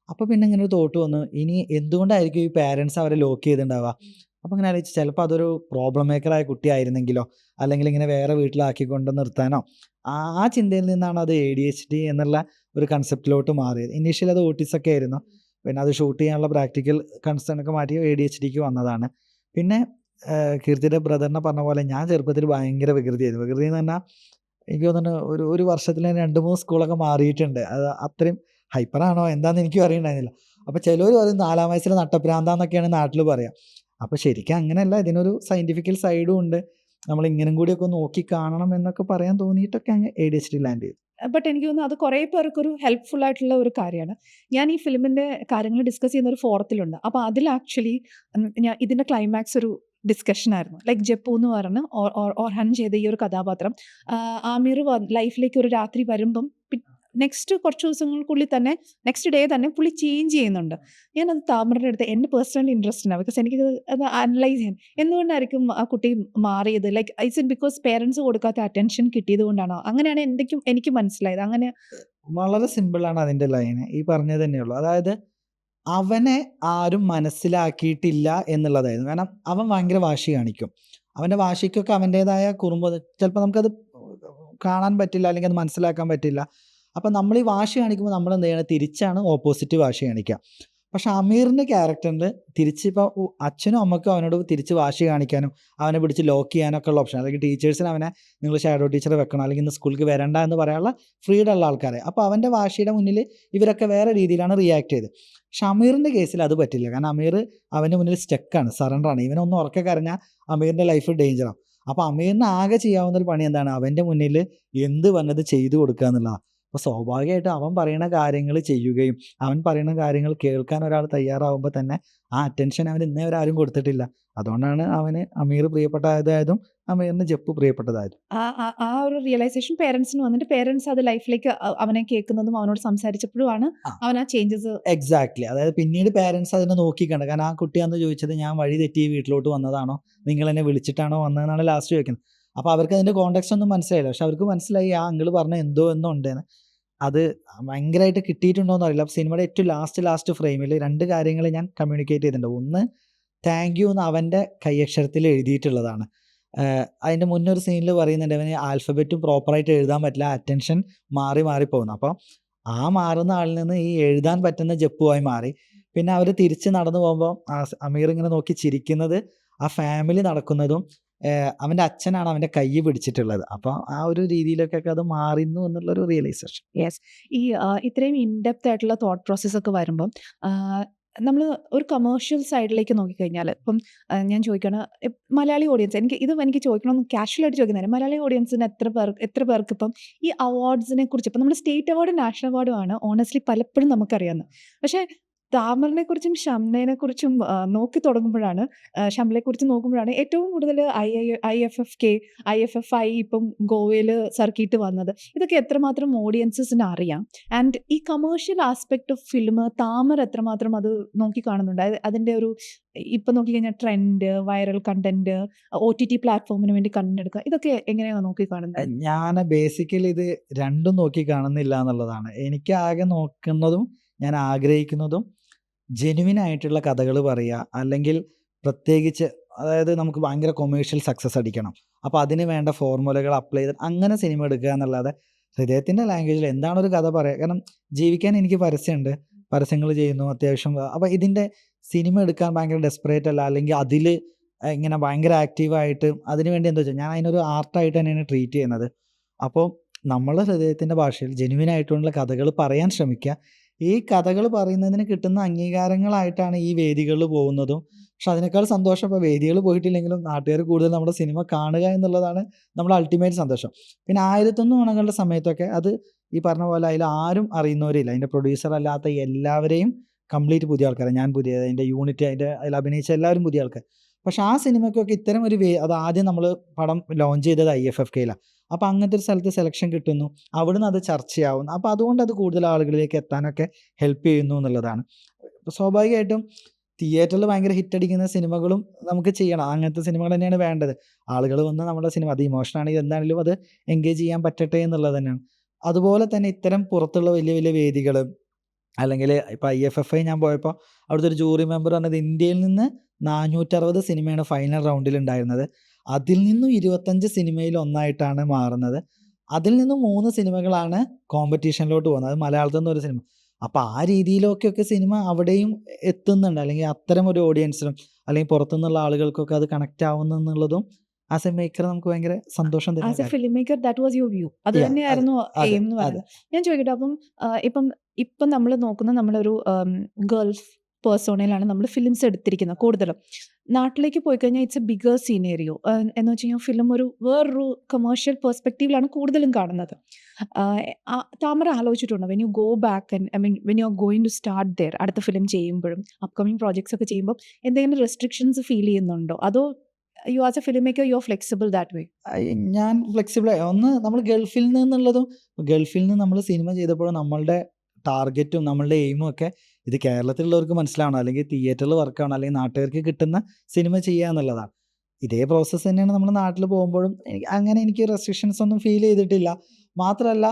അപ്പോൾ പിന്നെ ഇങ്ങനെ ഒരു തോട്ട് വന്നു, ഇനി എന്തുകൊണ്ടായിരിക്കും ഈ പാരൻസ് അവരെ ലോക്ക് ചെയ്തിട്ടുണ്ടാവുക? അപ്പോൾ ഇങ്ങനെ ആലോചിച്ച്, ചിലപ്പോൾ അതൊരു പ്രോബ്ലം മേക്കറായ കുട്ടിയായിരുന്നെങ്കിലോ, അല്ലെങ്കിൽ ഇങ്ങനെ വേറെ വീട്ടിലാക്കിക്കൊണ്ട് നിർത്താനോ, ആ ചിന്തയിൽ നിന്നാണ് അത് ADHD എന്നുള്ള ഒരു കൺസെപ്റ്റിലോട്ട് മാറിയത്. ഇനീഷ്യലി അത് ഓട്ടിസൊക്കെ ആയിരുന്നു, പിന്നെ അത് ഷൂട്ട് ചെയ്യാനുള്ള പ്രാക്ടിക്കൽ കൺസേൺ ഒക്കെ മാറ്റി ADHDക്ക് വന്നതാണ്. പിന്നെ കീർത്തിയുടെ ബ്രദറിനെ പറഞ്ഞ പോലെ ഞാൻ ചെറുപ്പത്തിൽ ഭയങ്കര വികൃതിയായിരുന്നു. വികൃതി എന്ന് പറഞ്ഞാൽ എനിക്ക് തോന്നുന്നു ഒരു വർഷത്തിൽ 2-3 സ്കൂളൊക്കെ മാറിയിട്ടുണ്ട്. അത് അത്രയും ഹൈപ്പറാണോ എന്താണെന്ന് എനിക്കും അറിയണ്ടായിരുന്നില്ല. അപ്പോൾ ചിലർ പറയും 4-ാം വയസ്സിൽ നട്ടപ്രാന്താന്നൊക്കെയാണ് നാട്ടിൽ പറയുക. അപ്പോൾ ശരിക്കും അങ്ങനെയല്ല, ഇതിനൊരു സയൻറ്റിഫിക്കൽ സൈഡും ഉണ്ട്, നമ്മൾ ഇങ്ങനും കൂടിയൊക്കെ നോക്കി കാണണം എന്നൊക്കെ പറയാൻ തോന്നിയിട്ടൊക്കെ അങ്ങ് ADHD ലാൻഡ് ചെയ്തു. ബട്ട് എനിക്ക് തോന്നുന്നു അത് കുറേ പേർക്കൊരു ഹെൽപ്ഫുൾ ആയിട്ടുള്ള ഒരു കാര്യമാണ്. ഞാൻ ഈ ഫിലിമിൻ്റെ കാര്യങ്ങൾ ഡിസ്കസ് ചെയ്യുന്ന ഒരു ഫോറത്തിലുണ്ട്. അപ്പോൾ അതിൽ ആക്ച്വലി ഞാൻ ഇതിൻ്റെ ക്ലൈമാക്സ് ഒരു ഡിസ്കഷൻ ആയിരുന്നു. ലൈക്ക് ജപ്പു എന്ന് പറഞ്ഞ് ഓർഹാൻ ചെയ്ത ഈ ഒരു കഥാപാത്രം ആമിർ ലൈഫിലേക്ക് ഒരു രാത്രി വരുമ്പം നെക്സ്റ്റ് കുറച്ച് ദിവസങ്ങൾക്കുള്ളിൽ തന്നെ നെക്സ്റ്റ് ഡേ തന്നെ പുള്ളി ചേഞ്ച് ചെയ്യുന്നുണ്ട്. ഞാനത് താമരയുടെ അടുത്ത് എൻ്റെ പേഴ്സണലി ഇൻട്രസ്റ്റഡ് ആണ്. ബിക്കോസ് എനിക്കത് അത് അനലൈസ് ചെയ്യാൻ എന്തുകൊണ്ടായിരിക്കും ആ കുട്ടി മാറിയത്? Like it's it because parents കൊടുക്കാത്ത അറ്റൻഷൻ കിട്ടിയത് കൊണ്ടാണോ? അങ്ങനെയാണ് എനിക്ക് മനസ്സിലായത്. അങ്ങനെ വളരെ സിമ്പിളാണ് അതിൻ്റെ ലൈന്. ഈ പറഞ്ഞത് തന്നെയുള്ളൂ. അതായത് അവനെ ആരും മനസ്സിലാക്കിയിട്ടില്ല എന്നുള്ളതായിരുന്നു. കാരണം അവൻ ഭയങ്കര വാശി കാണിക്കും. അവൻ്റെ വാശിക്കൊക്കെ അവൻ്റേതായ കുറുമ്പ് ചിലപ്പോൾ നമുക്കത് കാണാൻ പറ്റില്ല, അല്ലെങ്കിൽ അത് മനസ്സിലാക്കാൻ പറ്റില്ല. അപ്പം നമ്മൾ ഈ വാശി കാണിക്കുമ്പോൾ നമ്മൾ എന്ത് ചെയ്യണം? തിരിച്ചാണ് ഓപ്പോസിറ്റ് വാശി കാണിക്കുക. പക്ഷെ അമീറിൻ്റെ ക്യാരക്ടറിൽ തിരിച്ചിപ്പോൾ അച്ഛനും അമ്മയ്ക്കും അവനോട് തിരിച്ച് വാശി കാണിക്കാനും അവനെ പിടിച്ച് ലോക്ക് ചെയ്യാനൊക്കെ ഉള്ള ഓപ്ഷൻ, അല്ലെങ്കിൽ ടീച്ചേഴ്സിന് അവനെ നിങ്ങൾ ഷാഡോ ടീച്ചറെ വെക്കണം, അല്ലെങ്കിൽ ഇന്ന് സ്കൂളിലേക്ക് വരണ്ട എന്ന് പറയാനുള്ള ഫ്രീഡം ഉള്ള ആൾക്കാരെ. അപ്പോൾ അവൻ്റെ വാശിയുടെ മുന്നിൽ ഇവരൊക്കെ വേറെ രീതിയിലാണ് റിയാക്ട് ചെയ്തത്. പക്ഷെ അമീറിൻ്റെ കേസിൽ അത് പറ്റില്ല. കാരണം അമീർ അവൻ്റെ മുന്നിൽ സ്റ്റക്കാണ്, സറണ്ടറാണ്. ഇവനൊന്നും ഉറക്കെ കരഞ്ഞാൽ അമീറിൻ്റെ ലൈഫ് ഡേഞ്ചറാണ്. അപ്പോൾ അമീറിന് ആകെ ചെയ്യാവുന്ന ഒരു പണി എന്താണ്? അവൻ്റെ മുന്നിൽ എന്ത് വന്നത് ചെയ്തു കൊടുക്കുക എന്നുള്ളതാണ്. അപ്പോൾ സ്വാഭാവികമായിട്ടും അവൻ പറയുന്ന കാര്യങ്ങൾ ചെയ്യുകയും അവൻ പറയുന്ന കാര്യങ്ങൾ കേൾക്കാൻ ഒരാൾ തയ്യാറാവുമ്പോൾ തന്നെ ആ അറ്റൻഷൻ അവന് ഇന്നേ വരെ ആരും കൊടുത്തിട്ടില്ല. അതുകൊണ്ടാണ് അവന് അമീർ പ്രിയപ്പെട്ടതായതും അമീറിന് ജപ്പ് പ്രിയപ്പെട്ടതായതും. ആ ഒരു റിയലൈസേഷൻ പേരൻസിന് വന്നിട്ട് പേരൻസ് അത് ലൈഫിലേക്ക് അവനെ കേൾക്കുന്നതും അവനോട് സംസാരിച്ചപ്പോഴുമാണ് ആ അവൻ ആ ചേഞ്ചസ്. എക്സാക്ട്ലി. അതായത് പിന്നീട് പാരൻസ് അതിനെ നോക്കിക്കണ്ട. കാരണം ആ കുട്ടി അന്ന് ചോദിച്ചത് ഞാൻ വഴി തെറ്റി വീട്ടിലോട്ട് വന്നതാണോ, നിങ്ങൾ എന്നെ വിളിച്ചിട്ടാണോ വന്നതെന്നാണ് ലാസ്റ്റ് ചോദിക്കുന്നത്. അപ്പോൾ അവർക്ക് അതിൻ്റെ കോണ്ടെക്സ്റ്റ് ഒന്നും മനസ്സിലായില്ല. പക്ഷെ അവർക്ക് മനസ്സിലായി ആ അങ്കിൾ പറഞ്ഞ എന്തോ ഉണ്ടെന്ന്. അത് ഭയങ്കരമായിട്ട് കിട്ടിയിട്ടുണ്ടോയെന്ന് അറിയില്ല. അപ്പോൾ സിനിമയുടെ ഏറ്റവും ലാസ്റ്റ് ഫ്രെയിമിൽ 2 കാര്യങ്ങൾ ഞാൻ കമ്മ്യൂണിക്കേറ്റ് ചെയ്തിട്ടുണ്ട്. ഒന്ന്, താങ്ക് യു എന്ന് അവൻ്റെ കൈയക്ഷരത്തിൽ എഴുതിയിട്ടുള്ളതാണ്. അതിൻ്റെ മുന്നൊരു സീനിൽ പറയുന്നുണ്ട് അവന് ആൽഫബറ്റും പ്രോപ്പറായിട്ട് എഴുതാൻ പറ്റില്ല, അറ്റൻഷൻ മാറി പോകുന്നു. അപ്പോൾ ആ മാറുന്ന ആളിൽ നിന്ന് ഈ എഴുതാൻ പറ്റുന്ന ജപ്പുവായി മാറി. പിന്നെ അവർ തിരിച്ച് നടന്നു പോകുമ്പോൾ അമീർ ഇങ്ങനെ നോക്കി ചിരിക്കുന്നത് ആ ഫാമിലി നടക്കുന്നതും അവൻ്റെ അച്ഛനാണ് അവൻ്റെ കൈ പിടിച്ചിട്ടുള്ളത്. അപ്പോൾ ആ ഒരു രീതിയിലൊക്കെ അത് മാറുന്നു എന്നുള്ളൊരു റിയലൈസേഷൻ. യെസ്. ഈ ഇത്രയും ഇൻഡെപ്ത് ആയിട്ടുള്ള തോട്ട് പ്രോസസ് ഒക്കെ വരുമ്പം നമ്മൾ ഒരു കമേഴ്ഷ്യൽ സൈഡിലേക്ക് നോക്കിക്കഴിഞ്ഞാൽ ഇപ്പം ഞാൻ ചോദിക്കുകയാണ്, മലയാളി ഓഡിയൻസ് എനിക്ക് ചോദിക്കണമെന്ന് കാഷ്വലായിട്ട് ചോദിക്കുന്നതാണ്. മലയാളി ഓഡിയൻസിന് എത്ര പേർക്ക് ഇപ്പം ഈ അവാർഡ്സിനെ കുറിച്ച് ഇപ്പം നമ്മൾ സ്റ്റേറ്റ് അവാർഡും നാഷണൽ അവാർഡും ആണ് ഓണസ്റ്റ്ലി പലപ്പോഴും നമുക്കറിയാവുന്നത്. പക്ഷേ താമറിനെ കുറിച്ചും ഷംനയെ കുറിച്ചും നോക്കി തുടങ്ങുമ്പോഴാണ്, ഷംലയെക്കുറിച്ച് നോക്കുമ്പോഴാണ് ഏറ്റവും കൂടുതൽ IFFK, IFFI ഇപ്പം ഗോവയിൽ സർക്കിട്ട് വന്നത്. ഇതൊക്കെ എത്രമാത്രം ഓഡിയൻസസിന് അറിയാം. ആൻഡ് ഈ commercial aspect of film Tamar എത്രമാത്രം അത് നോക്കി കാണുന്നുണ്ട്. അതിൻ്റെ ഒരു ഇപ്പം നോക്കിക്കഴിഞ്ഞാൽ ട്രെൻഡ്, വൈറൽ കണ്ടന്റ്, OTT പ്ലാറ്റ്ഫോമിന് വേണ്ടി കണ്ടന്റ് എടുക്കുക, ഇതൊക്കെ എങ്ങനെയാണ് നോക്കി കാണുന്നത്? ഞാൻ ബേസിക്കലി ഇത് രണ്ടും നോക്കി കാണുന്നില്ല എന്നുള്ളതാണ്. എനിക്ക് ആകെ നോക്കുന്നതും ഞാൻ ആഗ്രഹിക്കുന്നതും ജെനുവിൻ ആയിട്ടുള്ള കഥകൾ പറയുക, അല്ലെങ്കിൽ പ്രത്യേകിച്ച് അതായത് നമുക്ക് ഭയങ്കര കൊമേഴ്ഷ്യൽ സക്സസ് അടിക്കണം, അപ്പോൾ അതിന് വേണ്ട ഫോർമുലകൾ അപ്ലൈ ചെയ്ത് അങ്ങനെ സിനിമ എടുക്കുക എന്നല്ലാതെ ഹൃദയത്തിൻ്റെ ലാംഗ്വേജിൽ എന്താണ് ഒരു കഥ പറയുക. കാരണം ജീവിക്കാൻ എനിക്ക് പരസ്യമുണ്ട്, പരസ്യങ്ങൾ ചെയ്യുന്നു അത്യാവശ്യം. അപ്പോൾ ഇതിൻ്റെ സിനിമ എടുക്കാൻ ഭയങ്കര ഡെസ്പറേറ്റ് അല്ല, അല്ലെങ്കിൽ അതിൽ ഇങ്ങനെ ഭയങ്കര ആക്റ്റീവായിട്ട് അതിന് വേണ്ടി എന്താ വെച്ചാൽ ഞാൻ അതിനൊരു ആർട്ടായിട്ട് തന്നെയാണ് ട്രീറ്റ് ചെയ്യുന്നത്. അപ്പോൾ നമ്മൾ ഹൃദയത്തിൻ്റെ ഭാഷയിൽ ജെനുവിൻ ആയിട്ടുള്ള കഥകൾ പറയാൻ ശ്രമിക്കുക. ഈ കഥകൾ പറയുന്നതിന് കിട്ടുന്ന അംഗീകാരങ്ങളായിട്ടാണ് ഈ വേദികളിൽ പോകുന്നതും. പക്ഷെ അതിനേക്കാൾ സന്തോഷം ഇപ്പോൾ വേദികൾ പോയിട്ടില്ലെങ്കിലും നാട്ടുകാർ കൂടുതൽ നമ്മുടെ സിനിമ കാണുക എന്നുള്ളതാണ് നമ്മുടെ അൾട്ടിമേറ്റ് സന്തോഷം. പിന്നെ 1001 ഗുണങ്ങളുടെ സമയത്തൊക്കെ അത് ഈ പറഞ്ഞ പോലെ അതിൽ ആരും അറിയുന്നവരില്ല. അതിൻ്റെ പ്രൊഡ്യൂസർ അല്ലാത്ത എല്ലാവരെയും കംപ്ലീറ്റ് പുതിയ ആൾക്കാരാണ്. ഞാൻ പുതിയ, അതിൻ്റെ യൂണിറ്റ്, അതിൽ അഭിനയിച്ച എല്ലാവരും പുതിയ ആൾക്കാർ. പക്ഷെ ആ സിനിമയ്ക്കൊക്കെ ഇത്തരം ഒരു അത് ആദ്യം നമ്മൾ പടം ലോഞ്ച് ചെയ്തത് IFFKയിലാണ്. അപ്പോൾ അങ്ങനത്തെ ഒരു സ്ഥലത്ത് സെലക്ഷൻ കിട്ടുന്നു, അവിടുന്ന് അത് ചർച്ചയാവുന്നു. അപ്പോൾ അതുകൊണ്ട് അത് കൂടുതൽ ആളുകളിലേക്ക് എത്താനൊക്കെ ഹെൽപ്പ് ചെയ്യുന്നു എന്നുള്ളതാണ്. സ്വാഭാവികമായിട്ടും തിയേറ്ററിൽ ഭയങ്കര ഹിറ്റടിക്കുന്ന സിനിമകളും നമുക്ക് ചെയ്യണം. അങ്ങനത്തെ സിനിമകൾ തന്നെയാണ് വേണ്ടത്. ആളുകൾ വന്ന് നമ്മുടെ സിനിമ അത് ഇമോഷനാണെങ്കിൽ എന്താണെങ്കിലും അത് എൻഗേജ് ചെയ്യാൻ പറ്റട്ടെ എന്നുള്ളത് തന്നെയാണ്. അതുപോലെ തന്നെ ഇത്തരം പുറത്തുള്ള വലിയ വലിയ വേദികൾ, അല്ലെങ്കിൽ ഇപ്പോൾ IFFI ഞാൻ പോയപ്പോൾ അവിടുത്തെ ഒരു ജൂറി മെമ്പർ പറഞ്ഞത് ഇന്ത്യയിൽ നിന്ന് 460 സിനിമയാണ് ഫൈനൽ റൗണ്ടിൽ ഉണ്ടായിരുന്നത്. അതിൽ നിന്നും 25 സിനിമയിൽ ഒന്നായിട്ടാണ് മാറുന്നത്. അതിൽ നിന്നും 3 സിനിമകളാണ് കോമ്പറ്റീഷനിലോട്ട് പോകുന്നത്. അത് മലയാളത്തിൽ നിന്ന് ഒരു സിനിമ. അപ്പോൾ ആ രീതിയിലൊക്കെ സിനിമ അവിടെയും എത്തുന്നുണ്ട്, അല്ലെങ്കിൽ അത്തരം ഒരു ഓഡിയൻസിനും അല്ലെങ്കിൽ പുറത്തുനിന്നുള്ള ആളുകൾക്കൊക്കെ അത് കണക്റ്റ് ആവുന്നു എന്നുള്ളതും ആസ് എ മേക്കർ നമുക്ക് ഭയങ്കര സന്തോഷം ആസ് എ തരുന്ന film maker that was your view. അത് Yeah, തന്നെയായിരുന്നു അതെ എയിം എന്ന് അതെ പറയുന്നത്. ഞാൻ ചോദിക്കട്ടെ, അപ്പം ഇപ്പം നമ്മൾ നോക്കുന്ന നമ്മളൊരു ഗൾഫ് പേഴ്സോണയിലാണ് നമ്മൾ ഫിലിംസ് എടുത്തിരിക്കുന്നത് കൂടുതലും. നാട്ടിലേക്ക് പോയി കഴിഞ്ഞാൽ ഇറ്റ്സ് എ ബിഗർ സീനേറിയോ എന്ന് വെച്ച് കഴിഞ്ഞാൽ ഫിലിം വേറൊരു കമേഴ്ഷ്യൽ പെർസ്പെക്റ്റീവിലാണ് കൂടുതലും കാണുന്നത്. താമര ആലോചിച്ചിട്ടുണ്ടോ when you go back and I mean when you are going to start there, അടുത്ത ഫിലിം ചെയ്യുമ്പോഴും അപ്കമിങ് പ്രോജക്ട്സ് ഒക്കെ ചെയ്യുമ്പോൾ എന്തെങ്കിലും റെസ്ട്രിക്ഷൻസ് ഫീൽ ചെയ്യുന്നുണ്ടോ? അതോ you as a film maker you are flexible that way? ഞാൻ ഫ്ലെക്സിബിൾ ഒന്ന് നമ്മൾ ഗൾഫിൽ നിന്നുള്ളതും ഗൾഫിൽ നിന്ന് നമ്മൾ സിനിമ ചെയ്തപ്പോൾ നമ്മളുടെ ടാർഗറ്റും നമ്മളുടെ എയിമും ഒക്കെ ഇത് കേരളത്തിലുള്ളവർക്ക് മനസ്സിലാവണം, അല്ലെങ്കിൽ തിയേറ്ററിൽ വർക്കാവണം, അല്ലെങ്കിൽ നാട്ടുകാർക്ക് കിട്ടുന്ന സിനിമ ചെയ്യുക എന്നുള്ളതാണ്. ഇതേ പ്രോസസ്സ് തന്നെയാണ് നമ്മൾ നാട്ടിൽ പോകുമ്പോഴും. എനിക്ക് റെസ്ട്രിക്ഷൻസ് ഒന്നും ഫീൽ ചെയ്തിട്ടില്ല. മാത്രമല്ല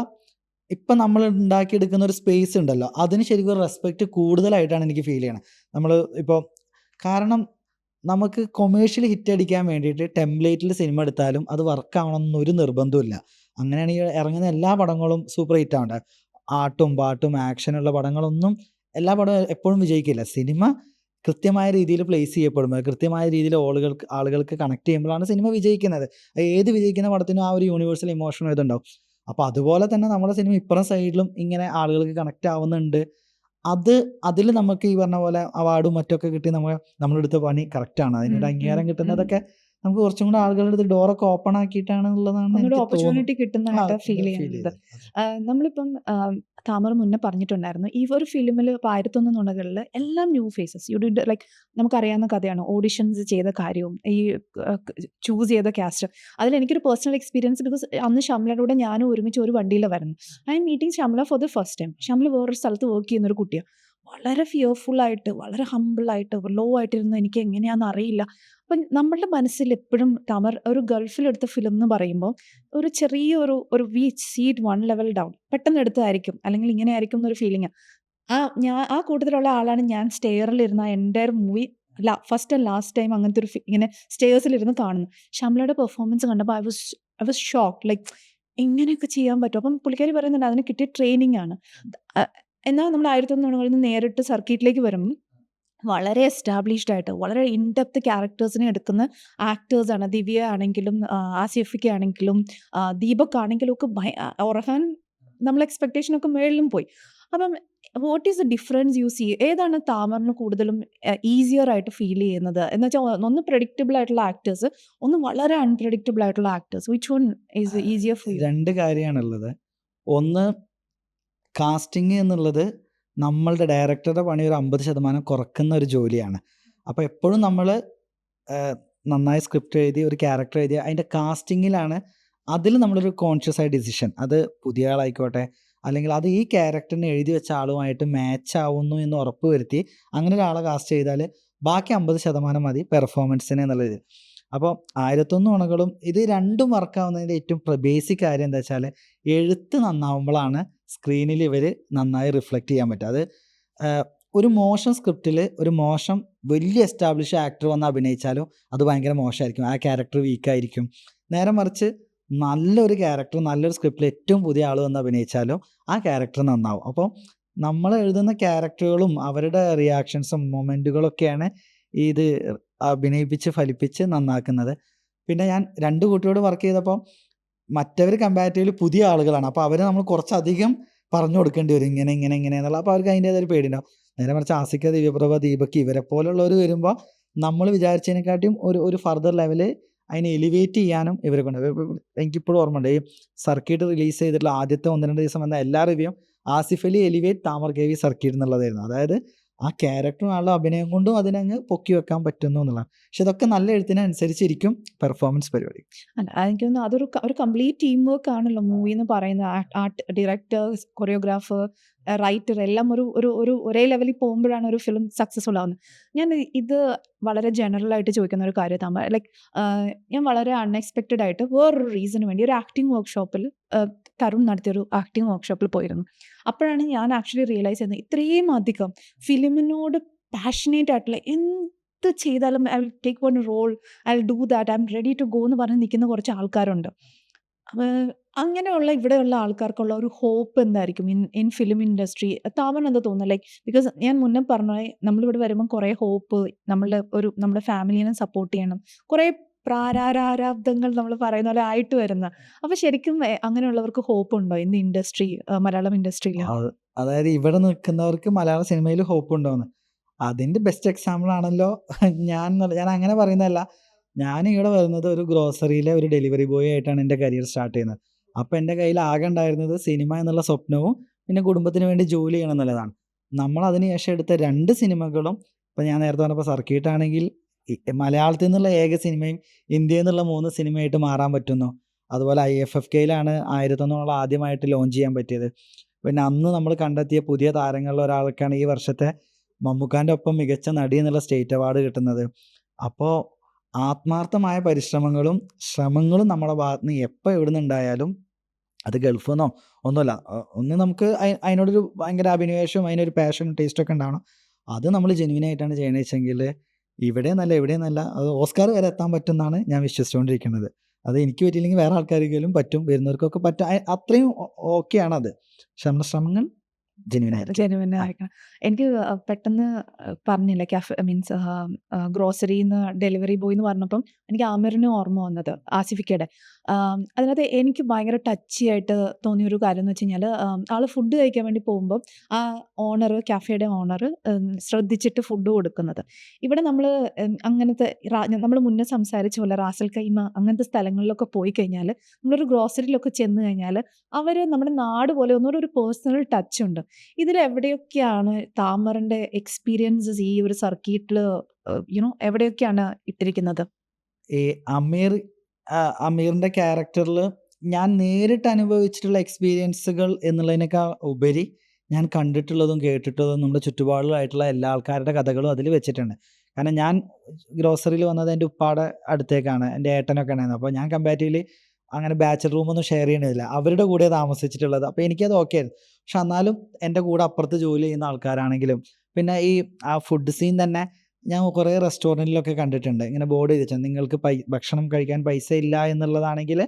ഇപ്പം നമ്മൾ ഉണ്ടാക്കിയെടുക്കുന്ന ഒരു സ്പേസ് ഉണ്ടല്ലോ, അതിന് ശരിക്കും ഒരു റെസ്പെക്റ്റ് കൂടുതലായിട്ടാണ് എനിക്ക് ഫീൽ ചെയ്യണത്. നമ്മൾ ഇപ്പോൾ കാരണം നമുക്ക് കൊമേഴ്ഷ്യൽ ഹിറ്റ് അടിക്കാൻ വേണ്ടിയിട്ട് ടെംപ്ലേറ്റിൽ സിനിമ എടുത്താലും അത് വർക്കാവണമെന്നൊരു നിർബന്ധമില്ല. അങ്ങനെയാണെങ്കിൽ ഇറങ്ങുന്ന എല്ലാ പടങ്ങളും സൂപ്പർ ഹിറ്റ് ആവണ്ട. ആട്ടും പാട്ടും ആക്ഷനുള്ള പടങ്ങളൊന്നും എല്ലാ പടവും എപ്പോഴും വിജയിക്കില്ല. സിനിമ കൃത്യമായ രീതിയിൽ പ്ലേസ് ചെയ്യപ്പെടുമ്പോൾ, കൃത്യമായ രീതിയിൽ ആളുകൾക്ക് കണക്ട് ചെയ്യുമ്പോഴാണ് സിനിമ വിജയിക്കുന്നത്. ഏത് വിജയിക്കുന്ന പടത്തിനും ആ ഒരു യൂണിവേഴ്സൽ ഇമോഷൻ ഇതുണ്ടാവും. അപ്പോൾ അതുപോലെ തന്നെ നമ്മുടെ സിനിമ ഇപ്പുറം സൈഡിലും ഇങ്ങനെ ആളുകൾക്ക് കണക്റ്റ് ആവുന്നുണ്ട്. അതിൽ നമുക്ക് ഈ പറഞ്ഞ പോലെ അവാർഡും മറ്റൊക്കെ കിട്ടി നമ്മളെടുത്ത പണി കറക്റ്റാണ്. അതിനൊരു അംഗീകാരം കിട്ടുന്നതൊക്കെ നമുക്ക് കുറച്ചും കൂടെ ആളുകളുടെ അടുത്ത് ഡോറൊക്കെ ഓപ്പൺ ആക്കിയിട്ടാണെന്നുള്ളതാണ് എനിക്ക് ഓപ്പർച്യൂണിറ്റി കിട്ടുന്നതായിട്ട് ഫീൽ ഫീൽ ചെയ്യുന്നത്. ചെയ്തത്. നമ്മളിപ്പം താമര മുന്നേ പറഞ്ഞിട്ടുണ്ടായിരുന്നു, ഈ ഒരു ഫിലിമിൽ ഇപ്പോൾ 1001 നുണകളിൽ എല്ലാം new faces you did. Like നമുക്കറിയാവുന്ന കഥയാണ്, ഓഡിഷൻസ് ചെയ്ത കാര്യവും ഈ ചൂസ് ചെയ്ത കാസ്റ്റ്. അതിൽ എനിക്കൊരു പേഴ്സണൽ എക്സ്പീരിയൻസ്, ബിക്കോസ് അന്ന് ഷംലയുടെ കൂടെ ഞാനും ഒരുമിച്ച് ഒരു വണ്ടിയിൽ വരുന്നു. I M meeting Shamla for the first time. Shamla വേറൊരു സ്ഥലത്ത് വർക്ക് ചെയ്യുന്നൊരു കുട്ടിയാണ്. വളരെ ഫിയർഫുള്ളായിട്ട്, വളരെ ഹമ്പിളായിട്ട്, ലോ ആയിട്ടിരുന്ന് എനിക്ക് എങ്ങനെയാണെന്ന് അറിയില്ല. അപ്പം നമ്മളുടെ മനസ്സിൽ എപ്പോഴും തമർ ഒരു ഗൾഫിലെടുത്ത ഫിലിം എന്ന് പറയുമ്പോൾ ഒരു ചെറിയ ഒരു വി സീറ്റ് 1 ലെവൽ ഡൗൺ, പെട്ടെന്ന് എടുത്തതായിരിക്കും, അല്ലെങ്കിൽ ഇങ്ങനെ ആയിരിക്കും എന്നൊരു ഫീലിംഗ്. ആ കൂട്ടത്തിലുള്ള ആളാണ് ഞാൻ. സ്റ്റെയറിലിരുന്ന എൻ്റെ movie first and last time അങ്ങനത്തെ ഒരു ഇങ്ങനെ സ്റ്റെയർസിലിരുന്ന് കാണുന്നു. ഷംലയുടെ പെർഫോമൻസ് കണ്ടപ്പോൾ ഐ വാസ് ഷോക്ക്. ലൈക്ക് ഇങ്ങനെയൊക്കെ ചെയ്യാൻ പറ്റും. അപ്പം പുള്ളിക്കാരി പറയുന്നുണ്ട് അതിന് കിട്ടിയ ട്രെയിനിങ് ആണ്. എന്നാൽ നമ്മൾ 1001 നുണകളിൽ നിന്ന് നേരിട്ട് സർക്കിട്ടിലേക്ക് വരുമ്പോൾ വളരെ എസ്റ്റാബ്ലിഷ്ഡ് ആയിട്ട് വളരെ ഇൻഡെപ്ത് ക്യാരക്ടേഴ്സിനെ എടുക്കുന്ന ആക്ടേഴ്സാണ്. ദിവ്യ ആണെങ്കിലും ആസിഫിക്ക ആണെങ്കിലും ദീപക് ആണെങ്കിലും ഒക്കെ ഒറഹാൻ നമ്മൾ എക്സ്പെക്ടേഷനൊക്കെ മേളിലും പോയി. അപ്പം what is the difference you see? ഏതാണ് താമറിന് കൂടുതലും ഈസിയർ ആയിട്ട് ഫീൽ ചെയ്യുന്നത് എന്ന് വെച്ചാൽ, ഒന്ന് പ്രഡിക്റ്റബിൾ ആയിട്ടുള്ള ആക്ടേഴ്സ്, ഒന്ന് വളരെ അൺപ്രഡിക്റ്റബിൾ ആയിട്ടുള്ള actors. Which one is easier for you? രണ്ട് കാര്യമാണുള്ളത്. ഒന്ന്, കാസ്റ്റിംഗ് എന്നുള്ളത് നമ്മളുടെ ഡയറക്ടറുടെ പണി ഒരു 50% കുറക്കുന്ന ഒരു ജോലിയാണ്. അപ്പോൾ എപ്പോഴും നമ്മൾ നന്നായി സ്ക്രിപ്റ്റ് എഴുതി ഒരു ക്യാരക്ടർ എഴുതി അതിൻ്റെ കാസ്റ്റിങ്ങിലാണ് അതിൽ നമ്മളൊരു കോൺഷ്യസ് ആയ ഡിസിഷൻ, അത് പുതിയ ആളായിക്കോട്ടെ അല്ലെങ്കിൽ അത് ഈ ക്യാരക്ടറിന് എഴുതി വെച്ച ആളുമായിട്ട് മാച്ച് ആവുന്നു എന്ന് ഉറപ്പ് വരുത്തി അങ്ങനെ ഒരാളെ കാസ്റ്റ് ചെയ്താൽ ബാക്കി 50% മതി പെർഫോമൻസിന് എന്നുള്ളത്. അപ്പോൾ 1001 നുണകളും ഇത് രണ്ടും വർക്കാവുന്നതിൻ്റെ ഏറ്റവും ബേസിക് കാര്യം എന്താ വെച്ചാൽ, എഴുത്ത് നന്നാവുമ്പോഴാണ് സ്ക്രീനിൽ ഇവർ നന്നായി റിഫ്ലക്റ്റ് ചെയ്യാൻ പറ്റുക. അത് ഒരു മോശം സ്ക്രിപ്റ്റിൽ ഒരു മോശം വലിയ എസ്റ്റാബ്ലിഷ് ആക്ടർ വന്ന് അഭിനയിച്ചാലും അത് ഭയങ്കര മോശമായിരിക്കും, ആ ക്യാരക്ടർ വീക്കായിരിക്കും. നേരെ മറിച്ച് നല്ലൊരു ക്യാരക്ടർ നല്ലൊരു സ്ക്രിപ്റ്റിൽ ഏറ്റവും പുതിയ ആൾ വന്ന് അഭിനയിച്ചാലും ആ ക്യാരക്ടർ നന്നാവും. അപ്പോൾ നമ്മൾ എഴുതുന്ന ക്യാരക്ടറുകളും അവരുടെ റിയാക്ഷൻസും മൊമെൻറ്റുകളൊക്കെയാണ് ഇത് അഭിനയിപ്പിച്ച് ഫലിപ്പിച്ച് നന്നാക്കുന്നത്. പിന്നെ ഞാൻ 2 കുട്ടിയോട് വർക്ക് ചെയ്തപ്പോൾ മറ്റവർ കമ്പാരിറ്റീവ്ലി പുതിയ ആളുകളാണ്. അപ്പോൾ അവർ നമ്മൾ കുറച്ചധികം പറഞ്ഞു കൊടുക്കേണ്ടി വരും, ഇങ്ങനെ ഇങ്ങനെ ഇങ്ങനെ എന്നുള്ള. അപ്പോൾ അവർക്ക് അതിൻ്റേതൊരു പേടിയുണ്ടാവും. നേരെ മറിച്ച് ആസിക്ക, ദിവ്യപ്രഭ, ദീപക് ഇവരെ പോലുള്ളവർ വരുമ്പോൾ നമ്മൾ വിചാരിച്ചതിനെക്കാട്ടിയും ഒരു ഫർദർ ലെവല് അതിനെ എലിവേറ്റ് ചെയ്യാനും ഇവരെ കൊണ്ട്. എനിക്കിപ്പോഴും ഓർമ്മയുണ്ട്, ഈ സർക്കിട്ട് റിലീസ് ചെയ്തിട്ടുള്ള ആദ്യത്തെ 1-2 ദിവസം വന്ന എല്ലാ റിവ്യൂവും Asif Ali elevate Thamar K V Sarkeet എന്നുള്ളതായിരുന്നു. അതായത് ആ ക്യാരക്ടറും ആളുടെ അഭിനയം കൊണ്ടും അതിനങ്ങ് പൊക്കി വെക്കാൻ പറ്റുന്നു എന്നുള്ളതാണ്. പക്ഷെ ഇതൊക്കെ നല്ല എഴുത്തിനനുസരിച്ചിരിക്കും പെർഫോമൻസ് പരിപാടി. അല്ല, എനിക്ക് തോന്നുന്നു അതൊരു ഒരു കംപ്ലീറ്റ് ടീം വർക്ക് ആണല്ലോ മൂവി എന്ന് പറയുന്നത്. ആർട്ട് ഡയറക്ടർ, കൊറിയോഗ്രാഫർ, റൈറ്റർ എല്ലാം ഒരു ഒരേ ലെവലിൽ പോകുമ്പോഴാണ് ഒരു ഫിലിം സക്സസ്ഫുൾ ആവുന്നത്. ഞാൻ ഇത് വളരെ ജനറൽ ആയിട്ട് ചോദിക്കുന്ന ഒരു കാര്യം താമ, ലൈക്ക് ഞാൻ വളരെ അൺഎക്സ്പെക്റ്റഡ് ആയിട്ട് വേറൊരു റീസണിന് വേണ്ടി ഒരു ആക്ടിങ് വർക്ക്ഷോപ്പിൽ തരുൺ നടത്തിയൊരു ആക്ടിങ് വർക്ക്ഷോപ്പിൽ പോയിരുന്നു. അപ്പോഴാണ് ഞാൻ ആക്ച്വലി റിയലൈസ് ചെയ്യുന്നത് ഇത്രയും അധികം ഫിലിമിനോട് പാഷനേറ്റ് ആയിട്ടുള്ള എന്ത് ചെയ്താലും I will take one role, I will do that, I am ready to go എന്ന് പറഞ്ഞ് നിൽക്കുന്ന കുറച്ച് ആൾക്കാരുണ്ട്. അങ്ങനെയുള്ള ഇവിടെയുള്ള ആൾക്കാർക്കുള്ള ഒരു ഹോപ്പ് എന്തായിരിക്കും ഇൻ ഫിലിം ഇൻഡസ്ട്രി? താമൻ എന്താ തോന്നുന്നത്? ലൈക്ക് ബിക്കോസ് ഞാൻ മുന്നേ പറഞ്ഞ നമ്മളിവിടെ വരുമ്പോൾ കുറേ ഹോപ്പ്, നമ്മുടെ ഫാമിലീനെ സപ്പോർട്ട് ചെയ്യണം, കുറേ പ്രാരാരാബ്ദങ്ങൾ നമ്മൾ പറയുന്ന പോലെ ആയിട്ട് വരുന്ന. അപ്പോൾ ശരിക്കും അങ്ങനെയുള്ളവർക്ക് ഹോപ്പ് ഉണ്ടോ ഇന്ന് ഇൻഡസ്ട്രി, മലയാളം ഇൻഡസ്ട്രിയിൽ? അതായത് ഇവിടെ നിൽക്കുന്നവർക്ക് മലയാള സിനിമയിൽ ഹോപ്പ് ഉണ്ടോന്ന്, അതിൻ്റെ ബെസ്റ്റ് എക്സാമ്പിൾ ആണല്ലോ ഞാൻ അങ്ങനെ പറയുന്നതല്ല. ഞാൻ ഇവിടെ വരുന്നത് ഒരു ഗ്രോസറിയിലെ ഒരു ഡെലിവറി ബോയ് ആയിട്ടാണ് എൻ്റെ കരിയർ സ്റ്റാർട്ട് ചെയ്യുന്നത്. അപ്പോൾ എൻ്റെ കയ്യിൽ ആകെ ഉണ്ടായിരുന്നത് സിനിമ എന്നുള്ള സ്വപ്നവും പിന്നെ കുടുംബത്തിന് വേണ്ടി ജോലി ചെയ്യണം എന്നുള്ളതാണ്. നമ്മൾ അതിന് ശേഷം എടുത്ത 2 സിനിമകളും, ഇപ്പോൾ ഞാൻ നേരത്തെ പറഞ്ഞപ്പോൾ സർക്കിട്ടാണെങ്കിൽ മലയാളത്തിൽ നിന്നുള്ള ഏക സിനിമയും ഇന്ത്യയിൽ നിന്നുള്ള 3 സിനിമയായിട്ട് മാറാൻ പറ്റുന്നു. അതുപോലെ IFFKയിലാണ് 1001 ആദ്യമായിട്ട് ലോഞ്ച് ചെയ്യാൻ പറ്റിയത്. പിന്നെ അന്ന് നമ്മൾ കണ്ടെത്തിയ പുതിയ താരങ്ങളിൽ ഒരാൾക്കാണ് ഈ വർഷത്തെ മമ്മൂക്കാൻ്റെ ഒപ്പം മികച്ച നടി എന്നുള്ള സ്റ്റേറ്റ് അവാർഡ് കിട്ടുന്നത്. അപ്പോൾ ആത്മാർത്ഥമായ പരിശ്രമങ്ങളും ശ്രമങ്ങളും നമ്മുടെ ഭാഗത്ത് നിന്ന് എപ്പോൾ എവിടെ നിന്നുണ്ടായാലും അത് ഗൾഫിൽ നിന്നോ ഒന്നുമല്ല, ഒന്ന് നമുക്ക് അതിനോടൊരു ഭയങ്കര അഭിനിവേശവും അതിനൊരു പാഷനും ടേസ്റ്റൊക്കെ ഉണ്ടാവണം. അത് നമ്മൾ ജെന്യുവിനായിട്ടാണ് ചെയ്യണമെന്ന് വെച്ചെങ്കിൽ ഇവിടെ നല്ല എവിടെയും നല്ല അത് ഓസ്കാർ വരെ എത്താൻ പറ്റും എന്നാണ് ഞാൻ വിശ്വസിച്ചുകൊണ്ടിരിക്കുന്നത്. അത് എനിക്ക് പറ്റിയില്ലെങ്കിൽ വേറെ ആൾക്കാർക്കെങ്കിലും പറ്റും, വരുന്നവർക്കൊക്കെ പറ്റും. അത്രയും ഓക്കെയാണത്. പക്ഷെ നമ്മുടെ ശ്രമങ്ങൾ ജെന്യുവിനായിരിക്കും. ജെനുവിൻ ആയിരിക്കണം. എനിക്ക് പെട്ടെന്ന് പറഞ്ഞില്ല മീൻസ് ഗ്രോസറിന്ന് ഡെലിവറി ബോയ് എന്ന് പറഞ്ഞപ്പം എനിക്ക് ആമിറിന് ഓർമ്മ വന്നത് ആസിഫിക്കയുടെ. അതിനകത്ത് എനിക്ക് ഭയങ്കര ടച്ചി ആയിട്ട് തോന്നിയൊരു കാര്യം എന്ന് വെച്ച് കഴിഞ്ഞാൽ, ആൾ ഫുഡ് കഴിക്കാൻ വേണ്ടി പോകുമ്പോൾ ആ ഓണർ, കാഫേയുടെ ഓണർ ശ്രദ്ധിച്ചിട്ട് ഫുഡ് കൊടുക്കുന്നത്. ഇവിടെ നമ്മൾ അങ്ങനത്തെ നമ്മൾ മുന്നേ സംസാരിച്ച പോലെ റാസൽ കൈമ അങ്ങനത്തെ സ്ഥലങ്ങളിലൊക്കെ പോയി കഴിഞ്ഞാൽ, നമ്മളൊരു ഗ്രോസറിയിലൊക്കെ ചെന്ന് കഴിഞ്ഞാൽ അവർ നമ്മുടെ നാട് പോലെ ഒന്നുകൂടെ ഒരു പേഴ്സണൽ ടച്ച് ഉണ്ട്. ഇതിലെവിടെയൊക്കെയാണ് താമറിന്റെ എക്സ്പീരിയൻസസ് ഈ ഒരു സർക്യൂട്ടിൽ എവിടെയൊക്കെയാണ് ഇട്ടിരിക്കുന്നത്? ഈ അമീറിൻ്റെ ക്യാരക്ടറിൽ ഞാൻ നേരിട്ട് അനുഭവിച്ചിട്ടുള്ള എക്സ്പീരിയൻസുകൾ എന്നുള്ളതിനേക്കാൾ ഉപരി ഞാൻ കണ്ടിട്ടുള്ളതും കേട്ടിട്ടുള്ളതും നമ്മുടെ ചുറ്റുപാടിലായിട്ടുള്ള എല്ലാ ആൾക്കാരുടെ കഥകളും അതിൽ വെച്ചിട്ടുണ്ട്. കാരണം ഞാൻ ഗ്രോസറിയിൽ വന്നത് എൻ്റെ ഉപ്പാടെ അടുത്തേക്കാണ്, എൻ്റെ ഏട്ടനൊക്കെ ഉണ്ടായിരുന്നത്. അപ്പോൾ ഞാൻ കമ്പാരിറ്റീവ്ലി അങ്ങനെ ബാച്ചലർ റൂമൊന്നും ഷെയർ ചെയ്യണില്ല, അവരുടെ കൂടെ താമസിച്ചിട്ടുള്ളത്. അപ്പോൾ എനിക്കത് ഓക്കെ ആയിരുന്നു. പക്ഷെ എന്നാലും എൻ്റെ കൂടെ അപ്പുറത്ത് ജോലി ചെയ്യുന്ന ആൾക്കാരാണെങ്കിലും, പിന്നെ ഈ ആ ഫുഡ് സീൻ തന്നെ ഞാൻ കുറേ റെസ്റ്റോറൻറ്റിലൊക്കെ കണ്ടിട്ടുണ്ട്. ഇങ്ങനെ ബോർഡ് ചെയ്തിട്ടുണ്ട്, നിങ്ങൾക്ക് ഭക്ഷണം കഴിക്കാൻ പൈസ ഇല്ല എന്നുള്ളതാണെങ്കിൽ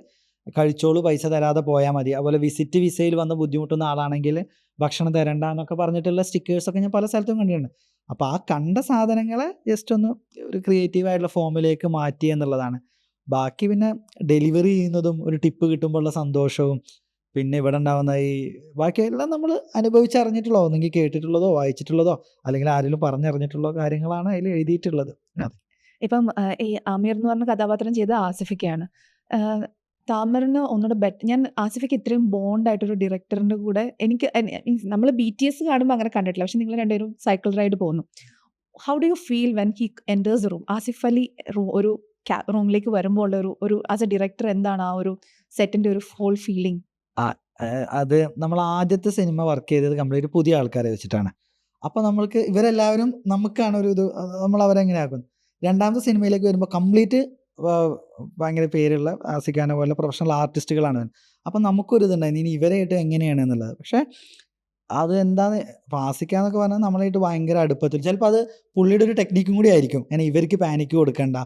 കഴിച്ചോളൂ, പൈസ തരാതെ പോയാൽ മതി. അതുപോലെ വിസയിൽ വന്ന് ബുദ്ധിമുട്ടുന്ന ആളാണെങ്കിൽ ഭക്ഷണം തരണ്ട എന്നൊക്കെ പറഞ്ഞിട്ടുള്ള സ്റ്റിക്കേഴ്സൊക്കെ ഞാൻ പല സ്ഥലത്തും കണ്ടിട്ടുണ്ട്. അപ്പോൾ ആ കണ്ട സാധനങ്ങളെ ജസ്റ്റ് ഒന്ന് ഒരു ക്രിയേറ്റീവായിട്ടുള്ള ഫോമിലേക്ക് മാറ്റി എന്നുള്ളതാണ്. ബാക്കി പിന്നെ ഡെലിവറി ചെയ്യുന്നതും ഒരു ടിപ്പ് കിട്ടുമ്പോഴുള്ള സന്തോഷവും, പിന്നെ ഇവിടെ ഉണ്ടാകുന്ന ഈ ബാക്കിയെല്ലാം നമ്മൾ അനുഭവിച്ചറിഞ്ഞിട്ടുള്ളതോ, ഒന്നെങ്കിൽ കേട്ടിട്ടുള്ളതോ വായിച്ചിട്ടുള്ളതോ അല്ലെങ്കിൽ ആരെങ്കിലും പറഞ്ഞറിഞ്ഞിട്ടുള്ള കാര്യങ്ങളാണ് അതിൽ എഴുതിയിട്ടുള്ളത്. അതെ. ഇപ്പം ഈ ആമിർ എന്ന് പറഞ്ഞ കഥാപാത്രം ചെയ്ത ആസിഫിക്കയാണ്. താമറിന് ഒന്നുകൂടെ ഞാൻ ആസിഫിക്ക് ഇത്രയും ബോണ്ടായിട്ടൊരു ഡയറക്ടറിൻ്റെ കൂടെ എനിക്ക് നമ്മൾ BTS കാണുമ്പോൾ അങ്ങനെ കണ്ടിട്ടില്ല. പക്ഷെ നിങ്ങൾ രണ്ടുപേരും സൈക്കിൾ റൈഡ് പോകുന്നു. How do you feel when he enters room? Asif Ali ഒരു റൂമിലേക്ക് വരുമ്പോൾ ഉള്ള ഒരു ആസ് എ ഡയറക്ടർ എന്താണ് ആ ഒരു സെറ്റിൻ്റെ ഒരു ഹോൾ ഫീലിംഗ്? അത് നമ്മൾ ആദ്യത്തെ സിനിമ വർക്ക് ചെയ്തത് കംപ്ലീറ്റ് പുതിയ ആൾക്കാരെ വെച്ചിട്ടാണ്. അപ്പോൾ നമ്മൾക്ക് ഇവരെല്ലാവരും നമുക്കാണ് ഒരു ഇത്, നമ്മൾ അവരെങ്ങനെ ആക്കും. രണ്ടാമത്തെ സിനിമയിലേക്ക് വരുമ്പോൾ കംപ്ലീറ്റ് ഭയങ്കര പേരുള്ള ആസിഖാനെ പോലെ പ്രൊഫഷണൽ ആർട്ടിസ്റ്റുകളാണ്. അപ്പം നമുക്കൊരു ഇതുണ്ടായിരുന്നു ഇനി ഇവരായിട്ട് എങ്ങനെയാണ് എന്നുള്ളത്. പക്ഷേ അത് എന്താന്ന് ഇപ്പോൾ ആസിഖ എന്നൊക്കെ പറഞ്ഞാൽ നമ്മളായിട്ട് ഭയങ്കര അടുപ്പത്തിൽ, ചിലപ്പോൾ അത് പുള്ളിയുടെ ഒരു ടെക്നിക്കും കൂടി ആയിരിക്കും. കാരണം ഇവർക്ക് പാനിക്ക് കൊടുക്കണ്ട,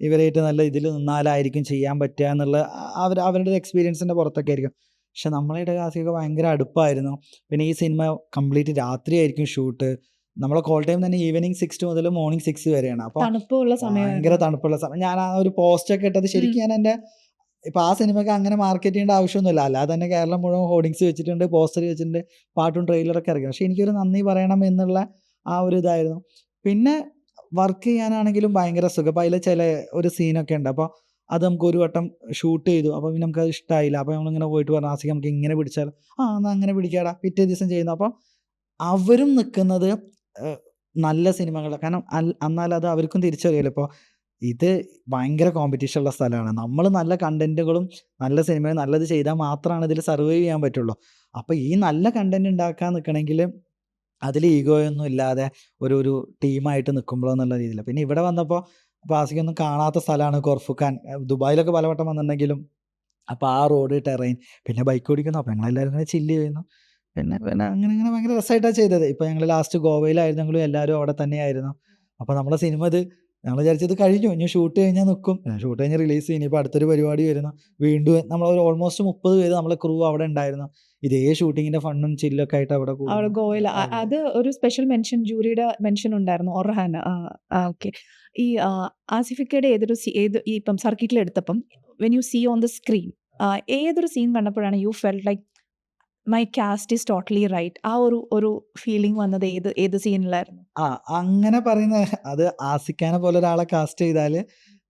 ഇവരായിട്ട് നല്ല ഇതിൽ നിന്നാലായിരിക്കും ചെയ്യാൻ പറ്റുക എന്നുള്ള അവരുടെ എക്സ്പീരിയൻസിൻ്റെ പുറത്തൊക്കെ ആയിരിക്കും. പക്ഷെ നമ്മളായിട്ട് ആസിഖ ഭയങ്കര അടുപ്പമായിരുന്നു. പിന്നെ ഈ സിനിമ കംപ്ലീറ്റ് രാത്രിയായിരിക്കും ഷൂട്ട്. നമ്മളെ കോൾ ടൈം തന്നെ ഈവനിങ് 6 മുതൽ മോർണിംഗ് 6 വരെയാണ്. അപ്പോൾ തണുപ്പുള്ള ഭയങ്കര തണുപ്പുള്ള സമയം. ഞാൻ ആ ഒരു പോസ്റ്റൊക്കെ ഇട്ടത് ശരിക്കും ഞാൻ എൻ്റെ ഇപ്പോൾ ആ സിനിമയ്ക്ക് അങ്ങനെ മാർക്കറ്റ് ചെയ്യേണ്ട ആവശ്യമൊന്നുമില്ല, അല്ലാതെ തന്നെ കേരളം മുഴുവൻ ഹോർഡിങ്സ് വെച്ചിട്ടുണ്ട്, പോസ്റ്റർ വെച്ചിട്ടുണ്ട്, പാട്ടും ട്രെയിലറൊക്കെ ഇറക്കി. പക്ഷേ എനിക്കൊരു നന്ദി പറയണം എന്നുള്ള ആ ഒരു ഇതായിരുന്നു. പിന്നെ വർക്ക് ചെയ്യാനാണെങ്കിലും ഭയങ്കര സുഖം. അപ്പോൾ അതിൽ ചില ഒരു സീനൊക്കെ ഉണ്ട്, അപ്പോൾ അത് നമുക്ക് ഒരു വട്ടം ഷൂട്ട് ചെയ്തു. അപ്പോൾ പിന്നെ നമുക്കത് ഇഷ്ടമായില്ല. അപ്പോൾ നമ്മളിങ്ങനെ പോയിട്ട് പറഞ്ഞു ആസിഖ് നമുക്ക് ഇങ്ങനെ പിടിച്ചാൽ, എന്നാൽ അങ്ങനെ പിടിക്കാടാ, പിറ്റേ ദിവസം ചെയ്യുന്നു. അപ്പോൾ അവരും നിൽക്കുന്നത് നല്ല സിനിമകൾ, കാരണം എന്നാൽ അത് അവർക്കും തിരിച്ചറിയില്ല. ഇപ്പോൾ ഇത് ഭയങ്കര കോമ്പറ്റീഷൻ ഉള്ള സ്ഥലമാണ്. നമ്മൾ നല്ല കണ്ടന്റുകളും നല്ല സിനിമയും നല്ലത് ചെയ്താൽ മാത്രമാണ് ഇതിൽ സർവൈവ് ചെയ്യാൻ പറ്റുള്ളൂ. അപ്പോൾ ഈ നല്ല കണ്ടന്റ് ഉണ്ടാക്കാൻ നിൽക്കണമെങ്കിൽ അതിൽ ഈഗോയൊന്നും ഇല്ലാതെ ഒരു ടീമായിട്ട് നിൽക്കുമ്പോഴോ എന്നുള്ള രീതിയിൽ. പിന്നെ ഇവിടെ വന്നപ്പോൾ ആസിഖൊന്നും കാണാത്ത സ്ഥലമാണ് കൊർഫുഖാൻ. ദുബായിലൊക്കെ പലവട്ടം വന്നിട്ടുണ്ടെങ്കിലും അപ്പോൾ ആ റോഡ്, ടെറൈൻ, പിന്നെ ബൈക്ക് ഓടിക്കുന്നു. അപ്പോൾ ഞങ്ങളെല്ലാവരും ഇങ്ങനെ ചില്ല് ചെയ്യുന്നു. പിന്നെ അങ്ങനെ ഭയങ്കര രസമായിട്ടാണ് ചെയ്തത്. ഇപ്പോൾ ഞങ്ങൾ ലാസ്റ്റ് ഗോവയിലായിരുന്നെങ്കിലും എല്ലാവരും അവിടെ തന്നെയായിരുന്നു. അപ്പോൾ നമ്മുടെ സിനിമ ഞങ്ങൾ വിചാരിച്ചത് കഴിഞ്ഞു, ഇനി ഷൂട്ട് കഴിഞ്ഞാൽ നിൽക്കും. ഷൂട്ട് കഴിഞ്ഞ് റിലീസ് ചെയ്യും. ഇപ്പോൾ അടുത്തൊരു പരിപാടി വരുന്നു. വീണ്ടും നമ്മളൊരു ഓൾമോസ്റ്റ് 30 പേര് നമ്മളെ ക്രൂ അവിടെ ഉണ്ടായിരുന്നു. ഇതേ ഷൂട്ടിങ്ങിൻ്റെ ഫണ്ണും ചില്ലൊക്കെ ആയിട്ട് അവിടെ ഗോവയിൽ. അത് ഒരു സ്പെഷ്യൽ മെൻഷൻ, ജൂറിയുടെ മെൻഷൻ ഉണ്ടായിരുന്നു, ഒർഹാൻ. ഓക്കെ. ഈ ആസിഫിക്കയുടെ ഈ ഇപ്പം സർക്കിട്ടിൽ എടുത്തപ്പം when you see on the screen, ഏതൊരു സീൻ കണ്ടപ്പോഴാണ് you felt like my cast is totally right? ആ ഒരു ഫീലിംഗ് വന്നത് ഏത് സീനിലായിരുന്നു? അങ്ങനെ പറയുന്ന അത് ആസിഖാനെ പോലെ ഒരാളെ കാസ്റ്റ് ചെയ്താൽ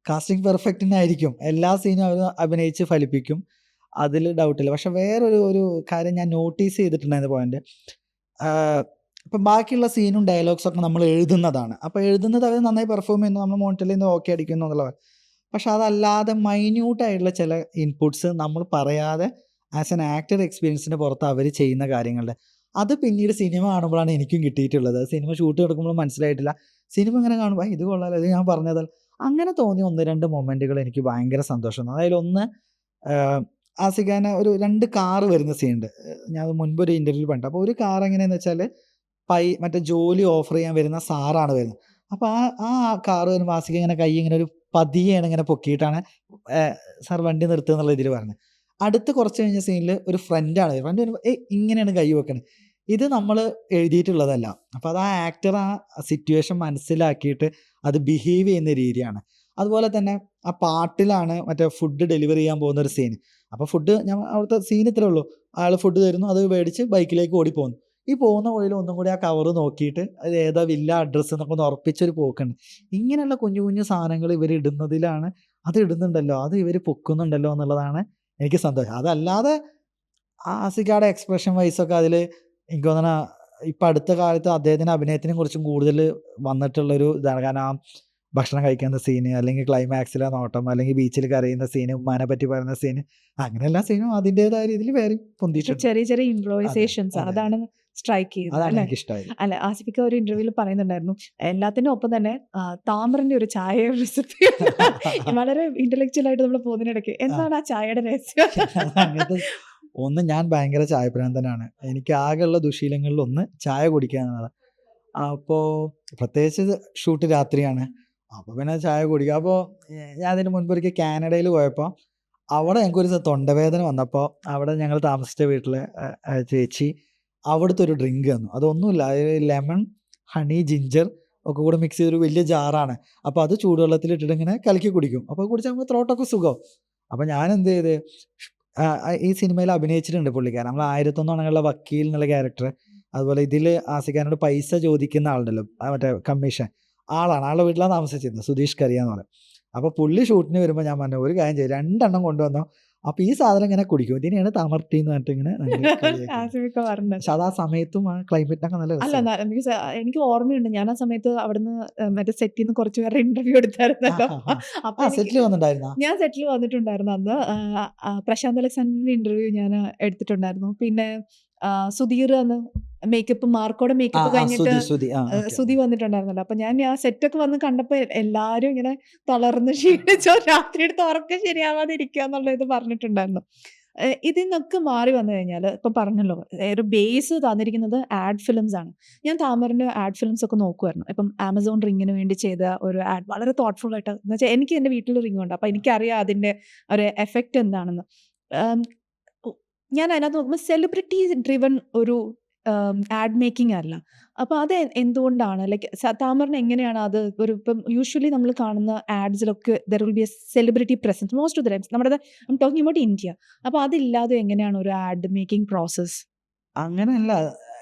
കാസ്റ്റിംഗ് പെർഫെക്റ്റ് ആയിരിക്കും. എല്ലാ സീനും അവർ അഭിനയിച്ച് ഫലിപ്പിക്കും, അതിൽ ഡൗട്ടില്ല. പക്ഷെ വേറൊരു കാര്യം ഞാൻ നോട്ടീസ് ചെയ്തിട്ടുണ്ടായിരുന്ന പോയിന്റ്, ഇപ്പം ബാക്കിയുള്ള സീനും ഡയലോഗ്സൊക്കെ നമ്മൾ എഴുതുന്നതാണ്. അപ്പോൾ എഴുതുന്നത് അവർ നന്നായി പെർഫോം ചെയ്യുന്നു, നമ്മൾ മോണിറ്ററിൽ നിന്ന് ഓക്കെ അടിക്കുന്നു എന്നുള്ളത്. പക്ഷെ അതല്ലാതെ മൈന്യൂട്ടായിട്ടുള്ള ചില ഇൻപുട്സ് നമ്മൾ പറയാതെ ആസ് എൻ ആക്ടർ എക്സ്പീരിയൻസിന് പുറത്ത് അവർ ചെയ്യുന്ന കാര്യങ്ങളുടെ അത് പിന്നീട് സിനിമ കാണുമ്പോഴാണ് എനിക്കും കിട്ടിയിട്ടുള്ളത്. സിനിമ ഷൂട്ട് എടുക്കുമ്പോൾ മനസ്സിലായിട്ടില്ല. സിനിമ ഇങ്ങനെ കാണുമ്പോൾ ഇത് കൊള്ളാലോ, ഇത് ഞാൻ പറഞ്ഞതല്ല, അങ്ങനെ തോന്നിയ 1-2 മൊമെൻറ്റുകൾ എനിക്ക് ഭയങ്കര സന്തോഷം. അതായത് ഒന്ന്, ആസിഖാനെ ഒരു 2 കാറ് വരുന്ന സീനുണ്ട്. ഞാൻ മുൻപൊരു ഇൻ്റർവ്യൂ കണ്ടു. അപ്പോൾ ഒരു കാർ എങ്ങനെയാണെന്ന് വെച്ചാൽ മറ്റേ ജോലി ഓഫർ ചെയ്യാൻ വരുന്ന സാറാണ് വരുന്നത്. അപ്പോൾ ആ കാറ് വരുമ്പോൾ ആസിഖ ഇങ്ങനെ കൈ ഇങ്ങനെ ഒരു പതിയെയാണ് ഇങ്ങനെ പൊക്കിയിട്ടാണ് സാർ വണ്ടി നിർത്തുക എന്നുള്ള ഇതിൽ പറഞ്ഞത്. അടുത്ത് കുറച്ച് കഴിഞ്ഞ സീനിൽ ഒരു ഫ്രണ്ടാണ് ഫ്രണ്ട് വരുമ്പോൾ ഇങ്ങനെയാണ് കൈ വെക്കണത്. ഇത് നമ്മൾ എഴുതിയിട്ടുള്ളതല്ല. അപ്പോൾ അത് ആ ആക്ടർ ആ സിറ്റുവേഷൻ മനസ്സിലാക്കിയിട്ട് അത് ബിഹേവ് ചെയ്യുന്ന രീതിയാണ്. അതുപോലെ തന്നെ ആ പാട്ടിലാണ് മറ്റേ ഫുഡ് ഡെലിവറി ചെയ്യാൻ പോകുന്ന ഒരു സീൻ. അപ്പോൾ ഫുഡ് ഞാൻ അവിടുത്തെ സീൻ ഇത്രേ ഉള്ളൂ, ആൾ ഫുഡ് തരുന്നു, അത് മേടിച്ച് ബൈക്കിലേക്ക് ഓടിപ്പോകുന്നു. ഈ പോകുന്ന വഴിയിൽ ഒന്നും കൂടി ആ കവറ് നോക്കിയിട്ട് അത് ഏതാ വില്ല അഡ്രസ്സ് എന്നൊക്കെ ഒന്ന് ഉറപ്പിച്ചൊരു പോക്കുണ്ട്. ഇങ്ങനെയുള്ള കുഞ്ഞു കുഞ്ഞു സാധനങ്ങൾ ഇവർ ഇടുന്നതിലാണ്, അത് ഇടുന്നുണ്ടല്ലോ, അത് ഇവർ പൊക്കുന്നുണ്ടല്ലോ എന്നുള്ളതാണ് എനിക്ക് സന്തോഷം. അതല്ലാതെ ആസിഖയുടെ എക്സ്പ്രഷൻ വൈസൊക്കെ അതിൽ എനിക്ക് തോന്നണ ഇപ്പം അടുത്ത കാലത്ത് അദ്ദേഹത്തിൻ്റെ അഭിനയത്തിനെ കുറിച്ചും കൂടുതൽ വന്നിട്ടുള്ളൊരു ഇതാണ്. കാരണം ആ ഭക്ഷണം കഴിക്കുന്ന സീന്, അല്ലെങ്കിൽ ക്ലൈമാക്സിലെ നോട്ടം, അല്ലെങ്കിൽ ബീച്ചിൽ കരയുന്ന സീന്, ഉമ്മാനെ പറ്റി പറയുന്ന സീന്, അങ്ങനെ എല്ലാ സീനും അതിൻ്റെതായ രീതിയിൽ വേറെ പൊന്തിച്ചിട്ടുണ്ട്. ചെറിയ ചെറിയ ഇംപ്രൂവൈസേഷൻസ് അതാണ് സ്ട്രൈക്ക് ചെയ്തത് അതാണ് അല്ലേ? എനിക്കിഷ്ടമായത്. അല്ല, ആസിഫിക്ക ഒരു ഇന്റർവ്യൂവിൽ പറയുന്നുണ്ടായിരുന്നു, എല്ലാത്തിനും ഒപ്പം തന്നെ താമറിന്റെ ഒരു ചായ റെസിപ്പി വളരെ ഇന്റലക്ച്വൽ ആയിട്ട് നമ്മൾ പോകുന്നതിനിടയ്ക്ക് എന്താണ് ആ ചായയുടെ രഹസ്യം? അങ്ങനത്തെ ഒന്ന്, ഞാൻ ഭയങ്കര ചായപ്രാന്തനാണ്. എനിക്ക് ആകെയുള്ള ദുശീലങ്ങളിൽ ഒന്ന് ചായ കുടിക്കുക എന്നുള്ളതാണ്. അപ്പോൾ പ്രത്യേകിച്ച് ഷൂട്ട് രാത്രിയാണ്, അപ്പോൾ പിന്നെ ചായ കുടിക്കുക. അപ്പോൾ ഞാൻ അതിന് മുൻപൊരിക്കൽ കാനഡയിൽ പോയപ്പോൾ അവിടെ ഞങ്ങൾക്കൊരു തൊണ്ടവേദന വന്നപ്പോൾ അവിടെ ഞങ്ങൾ താമസിച്ച വീട്ടിലെ ചേച്ചി അവിടുത്തെ ഒരു ഡ്രിങ്ക് തന്നു. അതൊന്നുമില്ല, ലെമൺ, ഹണി, ജിഞ്ചർ ഒക്കെ കൂടെ മിക്സ് ചെയ്തൊരു വലിയ ജാറാണ്. അപ്പോൾ അത് ചൂടുവെള്ളത്തിലിട്ടിട്ട് ഇങ്ങനെ കലക്കി കുടിക്കും. അപ്പോൾ കുടിച്ചാൽ നമുക്ക് ത്രോട്ടൊക്കെ സുഖം. അപ്പോൾ ഞാൻ എന്ത് ചെയ്ത്, ഈ സിനിമയിൽ അഭിനയിച്ചിട്ടുണ്ട് പുള്ളിക്കാരൻ, നമ്മൾ 1001 ആണെന്നുള്ള വക്കീൽ എന്നുള്ള ക്യാരക്ടർ. അതുപോലെ ഇതിൽ ആസിഖാനോട് പൈസ ചോദിക്കുന്ന ആളുണ്ടല്ലോ, മറ്റേ കമ്മീഷൻ ആളാണ്, ആളുടെ വീട്ടിലാണ് താമസിച്ചിരുന്നത്, സുധീഷ് കറിയ എന്ന് പറയും. അപ്പോൾ പുള്ളി ഷൂട്ടിന് വരുമ്പോൾ ഞാൻ പറഞ്ഞു ഒരു കാര്യം ചെയ്യും, 2 എണ്ണം കൊണ്ടുവന്നോ, അപ്പോൾ ഈ സാധനം ഇങ്ങനെ കുടിക്കും, ഇതിനെയാണ് തമർത്തി എന്ന് പറഞ്ഞിട്ട് ഇങ്ങനെ ആസിഫിക്ക പറഞ്ഞു. പക്ഷെ അത് ആ സമയത്തും ആ ക്ലൈമറ്റിനൊക്കെ നല്ല അല്ല, രസമാണ്. എനിക്ക് ഓർമ്മയുണ്ട്, ഞാൻ ആ സമയത്ത് അവിടുന്ന് മറ്റേ സെറ്റിൽ നിന്ന് കുറച്ച് പേരുടെ ഇന്റർവ്യൂ എടുത്തായിരുന്നല്ലോ. അപ്പൊ സെറ്റിൽ വന്നിട്ടുണ്ടായിരുന്ന ഞാൻ സെറ്റിൽ വന്നിട്ടുണ്ടായിരുന്നു അന്ന്. പ്രശാന്ത് അലക്സാണ്ടറിന്റെ ഇന്റർവ്യൂ ഞാൻ എടുത്തിട്ടുണ്ടായിരുന്നു. പിന്നെ സുധീർ അന്ന് മേക്കപ്പ്, മാർക്കോടെ മേക്കപ്പ് കഴിഞ്ഞിട്ട് സുധി വന്നിട്ടുണ്ടായിരുന്നല്ലോ. അപ്പൊ ഞാൻ ആ സെറ്റൊക്കെ വന്ന് കണ്ടപ്പോ എല്ലാരും ഇങ്ങനെ തളർന്ന് ക്ഷീണിച്ചോ, രാത്രി എടുത്ത് ഉറക്കം ശരിയാവാതെ ഇരിക്കുക എന്നുള്ള ഇത് പറഞ്ഞിട്ടുണ്ടായിരുന്നു. ഇതിൽ നിന്നൊക്കെ മാറി വന്നു കഴിഞ്ഞാൽ ഇപ്പം പറഞ്ഞല്ലോ, ഒരു ബേസ് തന്നിരിക്കുന്നത് ആഡ് ഫിലിംസ് ആണ്. ഞാൻ താമറിന്റെ ആഡ് ഫിലിംസ് ഒക്കെ നോക്കുമായിരുന്നു. ഇപ്പം ആമസോൺ റിങ്ങിന് വേണ്ടി ചെയ്ത ഒരു ആഡ് വളരെ തോട്ട്ഫുൾ ആയിട്ട്, എന്ന് വെച്ചാൽ എനിക്ക് എൻ്റെ വീട്ടിൽ റിംഗ് ഉണ്ട്, അപ്പം എനിക്കറിയാം അതിൻ്റെ ഒരു എഫക്റ്റ് എന്താണെന്ന്. ഞാൻ അതിനകത്ത് നോക്കുമ്പോൾ സെലിബ്രിറ്റി ഡ്രിവൺ ഒരു ആഡ് മേക്കിംഗ് അല്ല. അപ്പോൾ അത് എന്തുകൊണ്ടാണ്, ലൈക്ക് താമറിന് എങ്ങനെയാണ് അത് ഒരു, ഇപ്പം യൂഷ്വലി നമ്മൾ കാണുന്ന ആഡ്സിലൊക്കെ there will be a celebrity presence most of the times, നമ്മുടെ I'm talking about India. അപ്പോൾ അതില്ലാതെ എങ്ങനെയാണ് ഒരു ആഡ് മേക്കിംഗ് പ്രോസസ്? അങ്ങനെയല്ല,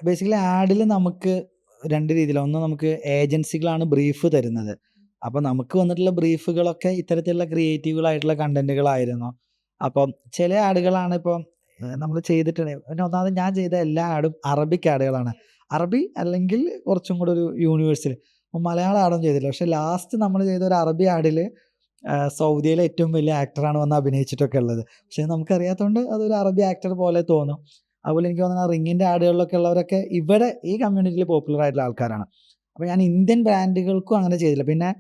ബേസിക്കലി ആഡിൽ നമുക്ക് 2 രീതിയിലാണ്. ഒന്ന്, നമുക്ക് ഏജൻസികളാണ് ബ്രീഫ് തരുന്നത്. അപ്പോൾ നമുക്ക് വന്നിട്ടുള്ള ബ്രീഫുകളൊക്കെ ഇത്തരത്തിലുള്ള ക്രിയേറ്റീവുകളായിട്ടുള്ള കണ്ടന്റുകളായിരുന്നു. അപ്പം ചില ആഡുകളാണ് ഇപ്പം നമ്മൾ ചെയ്തിട്ടുണ്ട്. പിന്നെ ഒന്നാമത് ഞാൻ ചെയ്ത എല്ലാ ആഡും അറബിക് ആഡുകളാണ്. അറബി അല്ലെങ്കിൽ കുറച്ചും കൂടെ ഒരു യൂണിവേഴ്സൽ. മലയാളം ആഡൊന്നും ചെയ്തില്ല. പക്ഷെ ലാസ്റ്റ് നമ്മൾ ചെയ്ത ഒരു അറബി ആഡിൽ സൗദിയിലെ ഏറ്റവും വലിയ ആക്ടറാണ് വന്ന് അഭിനയിച്ചിട്ടൊക്കെ ഉള്ളത്. പക്ഷെ നമുക്കറിയാത്തതുകൊണ്ട് അതൊരു അറബി ആക്ടർ പോലെ തോന്നും. അതുപോലെ എനിക്ക് തോന്നുന്നത് റിങ്ങിൻ്റെ ആഡുകളിലൊക്കെ ഉള്ളവരൊക്കെ ഇവിടെ ഈ കമ്മ്യൂണിറ്റിയിൽ പോപ്പുലർ ആയിട്ടുള്ള ആൾക്കാരാണ്. അപ്പോൾ ഞാൻ ഇന്ത്യൻ ബ്രാൻഡുകൾക്കും അങ്ങനെ ചെയ്തില്ല. പിന്നെ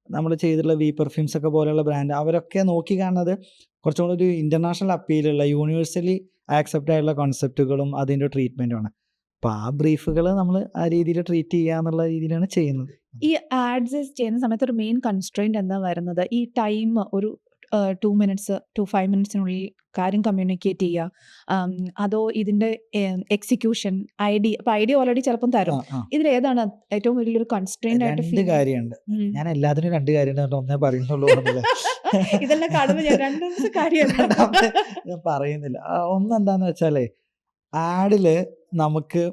നമ്മൾ ചെയ്തിട്ടുള്ള വി പെർഫ്യൂംസ് ഒക്കെ പോലെയുള്ള ബ്രാൻഡ്, അവരൊക്കെ നോക്കി കാണുന്നത് കുറച്ചും കൂടി ഒരു ഇൻ്റർനാഷണൽ അപ്പീലുള്ള യൂണിവേഴ്സലി ആക്സെപ്റ്റ് ആയിട്ടുള്ള കോൺസെപ്റ്റുകളും അതിൻ്റെ ട്രീറ്റ്മെൻറ്റുമാണ്. അപ്പോൾ ആ ബ്രീഫുകൾ നമ്മൾ ആ രീതിയിൽ ട്രീറ്റ് ചെയ്യുക എന്നുള്ള രീതിയിലാണ് ചെയ്യുന്നത്. ഈ ആഡ്സ് ചെയ്യുന്ന സമയത്ത് ഒരു മെയിൻ കൺസ്ട്രെയിൻറ്റ് എന്താ വരുന്നത്, ഈ ടൈം ഒരു 2 മിനിറ്റ്സ് ടു 5 മിനിറ്റ്സിനുള്ളിൽ കാര്യം കമ്മ്യൂണിക്കേറ്റ് ചെയ്യുക, അതോ ഇതിൻ്റെ എക്സിക്യൂഷൻ, ഐഡിയ? അപ്പോൾ ഐഡിയ ഓൾറെഡി ചിലപ്പം തരും. ഇതിലേതാണ് ഏറ്റവും വലിയൊരു കൺസ്ട്രെയിൻ്റ് ആയിട്ട് 2 കാര്യമുണ്ട്. ഞാൻ എല്ലാത്തിനും 2 കാര്യമുണ്ട്, ഒന്നേ പറയുന്നുള്ളൂ. ഇതെല്ലാം കാണുമ്പോൾ ഞാൻ 2 കാര്യം ഞാൻ പറയുന്നില്ല. ഒന്ന് എന്താന്ന് വെച്ചാലേ, ആഡിൽ നമുക്ക്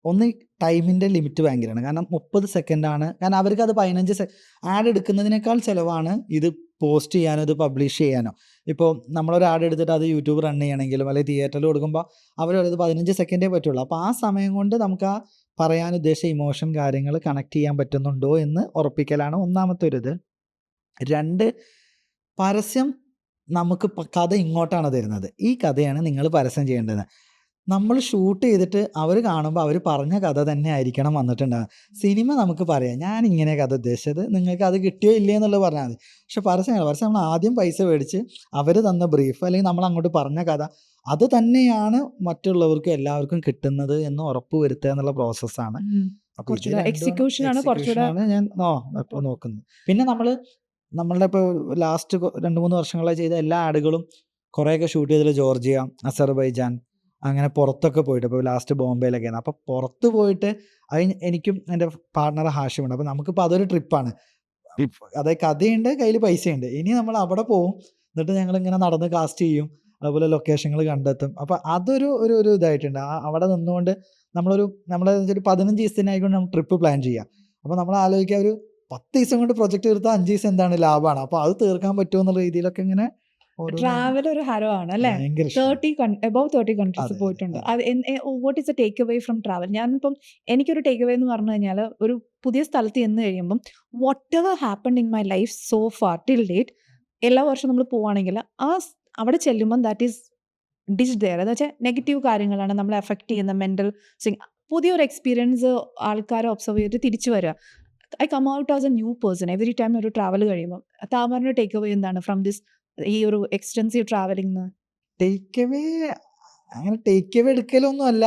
ഒന്ന് ടൈമിൻ്റെ ലിമിറ്റ് ഭയങ്കരമാണ്. കാരണം 30 സെക്കൻഡാണ്. കാരണം അവർക്ക് അത് 15 ആഡ് എടുക്കുന്നതിനേക്കാൾ ചിലവാണ് ഇത് പോസ്റ്റ് ചെയ്യാനോ ഇത് പബ്ലിഷ് ചെയ്യാനോ. ഇപ്പോൾ നമ്മളൊരു ആഡ് എടുത്തിട്ട് അത് യൂട്യൂബ് റൺ ചെയ്യണമെങ്കിലും അല്ലെങ്കിൽ തിയേറ്ററിൽ കൊടുക്കുമ്പോൾ അവർ പറയുന്നത് 15 സെക്കൻഡേ പറ്റുള്ളൂ. അപ്പോൾ ആ സമയം കൊണ്ട് നമുക്ക് ആ പറയാൻ ഉദ്ദേശിച്ച ഇമോഷൻ കാര്യങ്ങൾ കണക്ട് ചെയ്യാൻ പറ്റുന്നുണ്ടോ എന്ന് ഉറപ്പിക്കലാണ് ഒന്നാമത്തെ ഒരു ഇത്. 2, പരസ്യം നമുക്ക് കഥ ഇങ്ങോട്ടാണ് തരുന്നത്. ഈ കഥയാണ് നിങ്ങൾ പരസ്യം ചെയ്യേണ്ടത്. നമ്മൾ ഷൂട്ട് ചെയ്തിട്ട് അവർ കാണുമ്പോൾ അവർ പറഞ്ഞ കഥ തന്നെ ആയിരിക്കണം വന്നിട്ടുണ്ടാകുക. സിനിമ നമുക്ക് പറയാം ഞാൻ ഇങ്ങനെ കഥ ഉദ്ദേശിച്ചത്, നിങ്ങൾക്ക് അത് കിട്ടിയോ ഇല്ലേ എന്നുള്ളത് പറഞ്ഞാൽ മതി. പക്ഷെ പരസ്യം നമ്മൾ ആദ്യം പൈസ മേടിച്ച് അവർ തന്ന ബ്രീഫ് അല്ലെങ്കിൽ നമ്മൾ അങ്ങോട്ട് പറഞ്ഞ കഥ അത് തന്നെയാണ് മറ്റുള്ളവർക്കും എല്ലാവർക്കും കിട്ടുന്നത് എന്ന് ഉറപ്പ് വരുത്തുക എന്നുള്ള പ്രോസസ്സാണ്. അപ്പോൾ എക്സിക്യൂഷനാണ് കുറച്ചുകൂടെ ഞാൻ ഇപ്പോൾ നോക്കുന്നത്. പിന്നെ നമ്മളുടെ ഇപ്പോൾ ലാസ്റ്റ് 2-3 വർഷങ്ങളായി ചെയ്ത എല്ലാ ആഡുകളും കുറേയൊക്കെ ഷൂട്ട് ചെയ്തത് ജോർജിയ, അസർബൈജാൻ, അങ്ങനെ പുറത്തൊക്കെ പോയിട്ട് ഇപ്പോൾ ലാസ്റ്റ് ബോംബെയിലൊക്കെയാണ്. അപ്പോൾ പുറത്ത് പോയിട്ട് എനിക്കും എൻ്റെ പാർട്ണർ ഹാഷിമുണ്ട്. അപ്പോൾ നമുക്കിപ്പോൾ അതൊരു ട്രിപ്പാണ്. അതായത് കഥയുണ്ട്, കയ്യിൽ പൈസയുണ്ട്. ഇനി നമ്മൾ അവിടെ പോവും, എന്നിട്ട് ഞങ്ങളിങ്ങനെ നടന്ന് കാസ്റ്റ് ചെയ്യും, അതുപോലെ ലൊക്കേഷനുകൾ കണ്ടെത്തും. അപ്പോൾ അതൊരു ഒരു ഇതായിട്ടുണ്ട്. അവിടെ നിന്നുകൊണ്ട് നമ്മളൊരു 15 ദിവസത്തിനായിക്കൊണ്ട് നമ്മൾ ട്രിപ്പ് പ്ലാൻ ചെയ്യാം. അപ്പോൾ നമ്മൾ ആലോചിക്കുക ഒരു 10 ദിവസം കൊണ്ട് പ്രൊജക്റ്റ് തീർത്താൽ 5 ദിവസം എന്താണ് ലാഭമാണ്. അപ്പോൾ അത് തീർക്കാൻ പറ്റുമോ എന്നുള്ള രീതിയിലൊക്കെ ഇങ്ങനെ ട്രാവൽ ഒരു ഹരമാണ് അല്ലേ? 30 കൺട്രീസ് പോയിട്ടുണ്ട്. What is A take away from travel? ഞാനിപ്പം എനിക്കൊരു ടേക്ക് അവേ എന്ന് പറഞ്ഞു കഴിഞ്ഞാൽ ഒരു പുതിയ സ്ഥലത്ത് ചെന്ന് കഴിയുമ്പം what ever happened in my life so far till date, എല്ലാ വർഷവും നമ്മൾ പോവുകയാണെങ്കിൽ അവിടെ ചെല്ലുമ്പം ദാറ്റ് ഈസ് ഡിഷ് ദെയർ. എന്ന് വെച്ചാൽ നെഗറ്റീവ് കാര്യങ്ങളാണ് നമ്മളെ എഫക്റ്റ് ചെയ്യുന്ന മെൻ്റൽ പുതിയൊരു എക്സ്പീരിയൻസ് ആൾക്കാരെ ഒബ്സർവ് ചെയ്തിട്ട് തിരിച്ചു വരിക. I come out as a new person every time ഒരു ട്രാവൽ കഴിയുമ്പോൾ. താമറിൻ്റെ ടേക്ക് അവേ എന്താണ് ഫ്രം ദിസ് ഈ ഒരു എക്സ്റ്റെൻസീവ് ട്രാവലിംഗ്? ടേക്ക് അവേ അങ്ങനെ ടേക്ക് അവേ എടുക്കലൊന്നും അല്ല.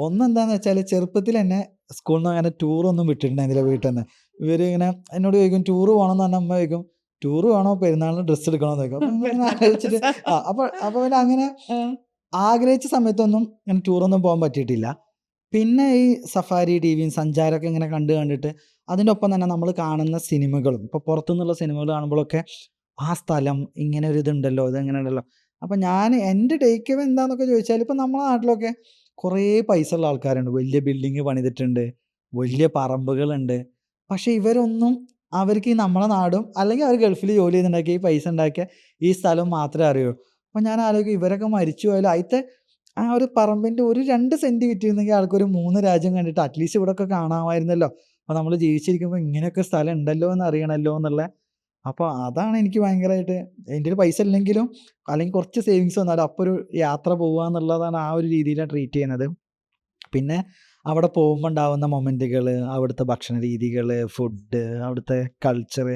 ഒന്നെന്താന്ന് വെച്ചാൽ ചെറുപ്പത്തിൽ തന്നെ സ്കൂളിൽ നിന്ന് അങ്ങനെ ടൂറൊന്നും വിട്ടിട്ടുണ്ടായിരുന്നില്ല വീട്ടിൽ നിന്ന്. ഇവർ ഇങ്ങനെ എന്നോട് ചോദിക്കും ടൂറ് പോകണം എന്ന് പറഞ്ഞാൽ അമ്മ ചോദിക്കും ടൂറ് വേണോ പെരുന്നാളിന് ഡ്രസ്സ് എടുക്കണമെന്ന് ചോദിക്കും. അപ്പം ആലോചിച്ചിട്ട് അപ്പോൾ പിന്നെ അങ്ങനെ ആഗ്രഹിച്ച സമയത്തൊന്നും ഇങ്ങനെ ടൂറൊന്നും പോകാൻ പറ്റിയിട്ടില്ല. പിന്നെ ഈ സഫാരി ടിവിയും സഞ്ചാരമൊക്കെ ഇങ്ങനെ കണ്ടിട്ട് അതിൻ്റെ ഒപ്പം തന്നെ നമ്മൾ കാണുന്ന സിനിമകളും ഇപ്പോൾ പുറത്തുനിന്നുള്ള സിനിമകൾ കാണുമ്പോഴൊക്കെ ആ സ്ഥലം ഇങ്ങനെ ഒരു ഇതുണ്ടല്ലോ ഇതെങ്ങനെ ഉണ്ടല്ലോ. അപ്പം എൻ്റെ ടേക്ക് അവേ എന്താണെന്നൊക്കെ ചോദിച്ചാൽ ഇപ്പം നമ്മുടെ നാട്ടിലൊക്കെ കുറേ പൈസ ഉള്ള ആൾക്കാരുണ്ട്, വലിയ ബിൽഡിങ് പണിതിട്ടുണ്ട്, വലിയ പറമ്പുകളുണ്ട്. പക്ഷേ ഇവരൊന്നും അവർക്ക് ഈ നമ്മളെ നാടും അല്ലെങ്കിൽ അവർ ഗൾഫിൽ ജോലി ചെയ്തുണ്ടാക്കിയ ഈ പൈസ ഉണ്ടാക്കിയ ഈ സ്ഥലം മാത്രമേ അറിയൂ. അപ്പം ഞാൻ ആലോചിക്കും ഇവരൊക്കെ മരിച്ചു പോയാലും അതിലത്തെ ആ ഒരു പറമ്പിൻ്റെ ഒരു 2 സെൻറ്റ് വിറ്റിരുന്നെങ്കിൽ ആൾക്കൊരു 3 രാജ്യം കണ്ടിട്ട് അറ്റ്ലീസ്റ്റ് ഇവിടെയൊക്കെ കാണാമായിരുന്നല്ലോ. അപ്പോൾ നമ്മൾ ജീവിച്ചിരിക്കുമ്പോൾ ഇങ്ങനെയൊക്കെ സ്ഥലം ഉണ്ടല്ലോ എന്ന് അറിയണമല്ലോ എന്നുള്ള. അപ്പോൾ അതാണ് എനിക്ക് ഭയങ്കരമായിട്ട് എൻ്റെ ഒരു പൈസ ഇല്ലെങ്കിലും അല്ലെങ്കിൽ കുറച്ച് സേവിങ്സ് വന്നാലും അപ്പോൾ ഒരു യാത്ര പോകുക എന്നുള്ളതാണ് ആ ഒരു രീതിയിലാണ് ട്രീറ്റ് ചെയ്യുന്നത്. പിന്നെ അവിടെ പോകുമ്പോൾ ഉണ്ടാകുന്ന മൊമെൻറ്റുകൾ, അവിടുത്തെ ഭക്ഷണ രീതികൾ, ഫുഡ്, അവിടുത്തെ കൾച്ചർ,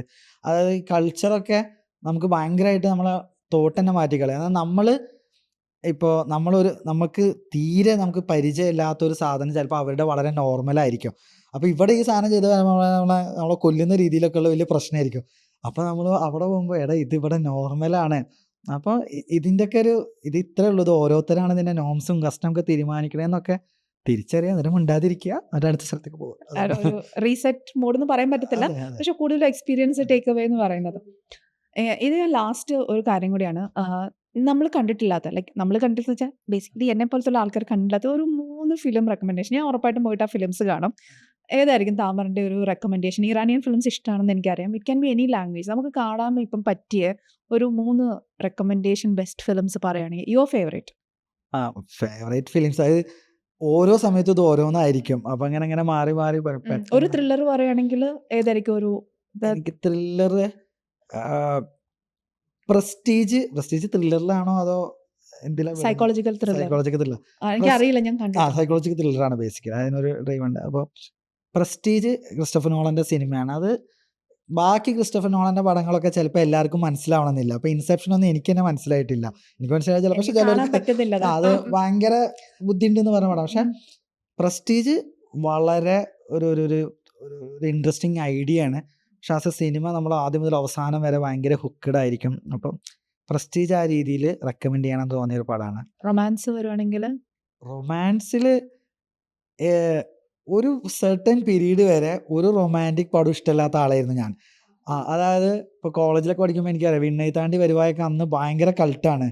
അതായത് ഈ കൾച്ചറൊക്കെ നമുക്ക് ഭയങ്കരമായിട്ട് നമ്മളെ തോട്ട് തന്നെ മാറ്റിക്കളയും. അതായത് ഇപ്പോൾ നമുക്ക് തീരെ നമുക്ക് പരിചയമില്ലാത്തൊരു സാധനം ചിലപ്പോൾ അവരുടെ വളരെ നോർമലായിരിക്കും. അപ്പോൾ ഇവിടെ ഈ സാധനം ചെയ്ത് നമ്മളെ കൊല്ലുന്ന രീതിയിലൊക്കെയുള്ള വലിയ പ്രശ്നമായിരിക്കും. അപ്പോൾ നമ്മൾ അവിടെ പോകുമ്പോൾ ഇതിവിടെ നോർമലാണ്. അപ്പോൾ ഇതിൻ്റെയൊക്കെ ഇത് ഇത്രേ ഉള്ളൂ, ഇത് ഓരോരുത്തരാണ് ഇതിൻ്റെ നോംസും കസ്റ്റമൊക്കെ തീരുമാനിക്കണേന്നൊക്കെ തിരിച്ചറിയാൻ നേരം ഉണ്ടാതിരിക്കുക, അടുത്ത സ്ഥലത്തേക്ക് പോകുക. റീസെറ്റ് മോഡ് എന്ന് പറയാൻ പറ്റത്തില്ല, പക്ഷെ കൂടുതൽ എക്സ്പീരിയൻസ് ടേക്ക് അവേ എന്ന് പറയുന്നത്. ഇത് ലാസ്റ്റ് ഒരു കാര്യം കൂടിയാണ്. നമ്മൾ കണ്ടിട്ടില്ലാത്ത നമ്മൾ കണ്ടിട്ട് വെച്ചാൽ ബേസിക്കലി എന്നെ പോലത്തുള്ള ആൾക്കാർ കണ്ടില്ലാത്ത ഒരു 3 ഫിലിം റെക്കമെൻഡേഷൻ. ഞാൻ ഉറപ്പായിട്ടും പോയിട്ട് ആ ഫിലിംസ് കാണും. ഏതായിരിക്കും താമറിൻ്റെ ഒരു റെക്കമെൻഡേഷൻ? ഇറാനിയൻ ഫിലിംസ് ഇഷ്ടമാണെന്ന് എനിക്കറിയാം. It can be any language. നമുക്ക് കാണാൻ ഇപ്പം പറ്റിയ ഒരു 3 റെക്കമെൻഡേഷൻ ബെസ്റ്റ് ഫിലിംസ് പറയുകയാണെങ്കിൽ യുവർ ഫേവറേറ്റ്. ഫേവറേറ്റ് ഫിലിംസ് അത് ഓരോ സമയത്തും ഇത് ഓരോന്നായിരിക്കും. അപ്പം അങ്ങനെ മാറി മാറി ഒരു ത്രില്ലർ പറയുകയാണെങ്കിൽ ഏതായിരിക്കും? എനിക്ക് ത്രില്ലർ പ്രസ്റ്റീജ് ത്രില്ലറിലാണോ അതോ എന്തിലാണ്? Psychological thriller. എനിക്കറിയില്ല, ഞാൻ കണ്ടു. സൈക്കോളജിക്കൽ ത്രില്ലറാണ് ബേസിക്കലി, അതിനൊരു ഡ്രൈവ് ഉണ്ട്. അപ്പോൾ പ്രസ്റ്റീജ് ക്രിസ്റ്റഫർ നോളൻ്റെ സിനിമയാണ്. അത് ബാക്കി ക്രിസ്റ്റഫർ നോളൻ്റെ പടങ്ങളൊക്കെ ചിലപ്പോൾ എല്ലാവർക്കും മനസ്സിലാവണമെന്നില്ല. അപ്പോൾ ഇൻസെപ്ഷൻ ഒന്നും എനിക്ക് തന്നെ മനസ്സിലായിട്ടില്ല. എനിക്ക് മനസ്സിലായ ചിലപ്പോൾ, പക്ഷെ ചിലർക്ക് അത് ഭയങ്കര ബുദ്ധിമുട്ടെന്ന് പറഞ്ഞ പടം. പക്ഷെ പ്രസ്റ്റീജ് വളരെ ഒരു ഇൻട്രസ്റ്റിംഗ് ഐഡിയ ആണ്. പക്ഷെ ആ സിനിമ നമ്മൾ ആദ്യം മുതൽ അവസാനം വരെ ഭയങ്കര ഹുക്കഡ് ആയിരിക്കും. അപ്പം പ്രസ്റ്റീജ് ആ രീതിയിൽ റെക്കമെൻഡ് ചെയ്യണമെന്ന് തോന്നിയൊരു പടമാണ്. റൊമാൻസ് വരുവാണെങ്കിൽ റൊമാൻസിൽ ഒരു സെർട്ടൻ പീരീഡ് വരെ ഒരു റൊമാൻറ്റിക് പടം ഇഷ്ടമില്ലാത്ത ആളായിരുന്നു ഞാൻ. അതായത് ഇപ്പോൾ കോളേജിലൊക്കെ പഠിക്കുമ്പോൾ എനിക്കറിയാം വിണ്ണൈത്താണ്ടി വരുവായൊക്കെ അന്ന് ഭയങ്കര കൾട്ടാണ്.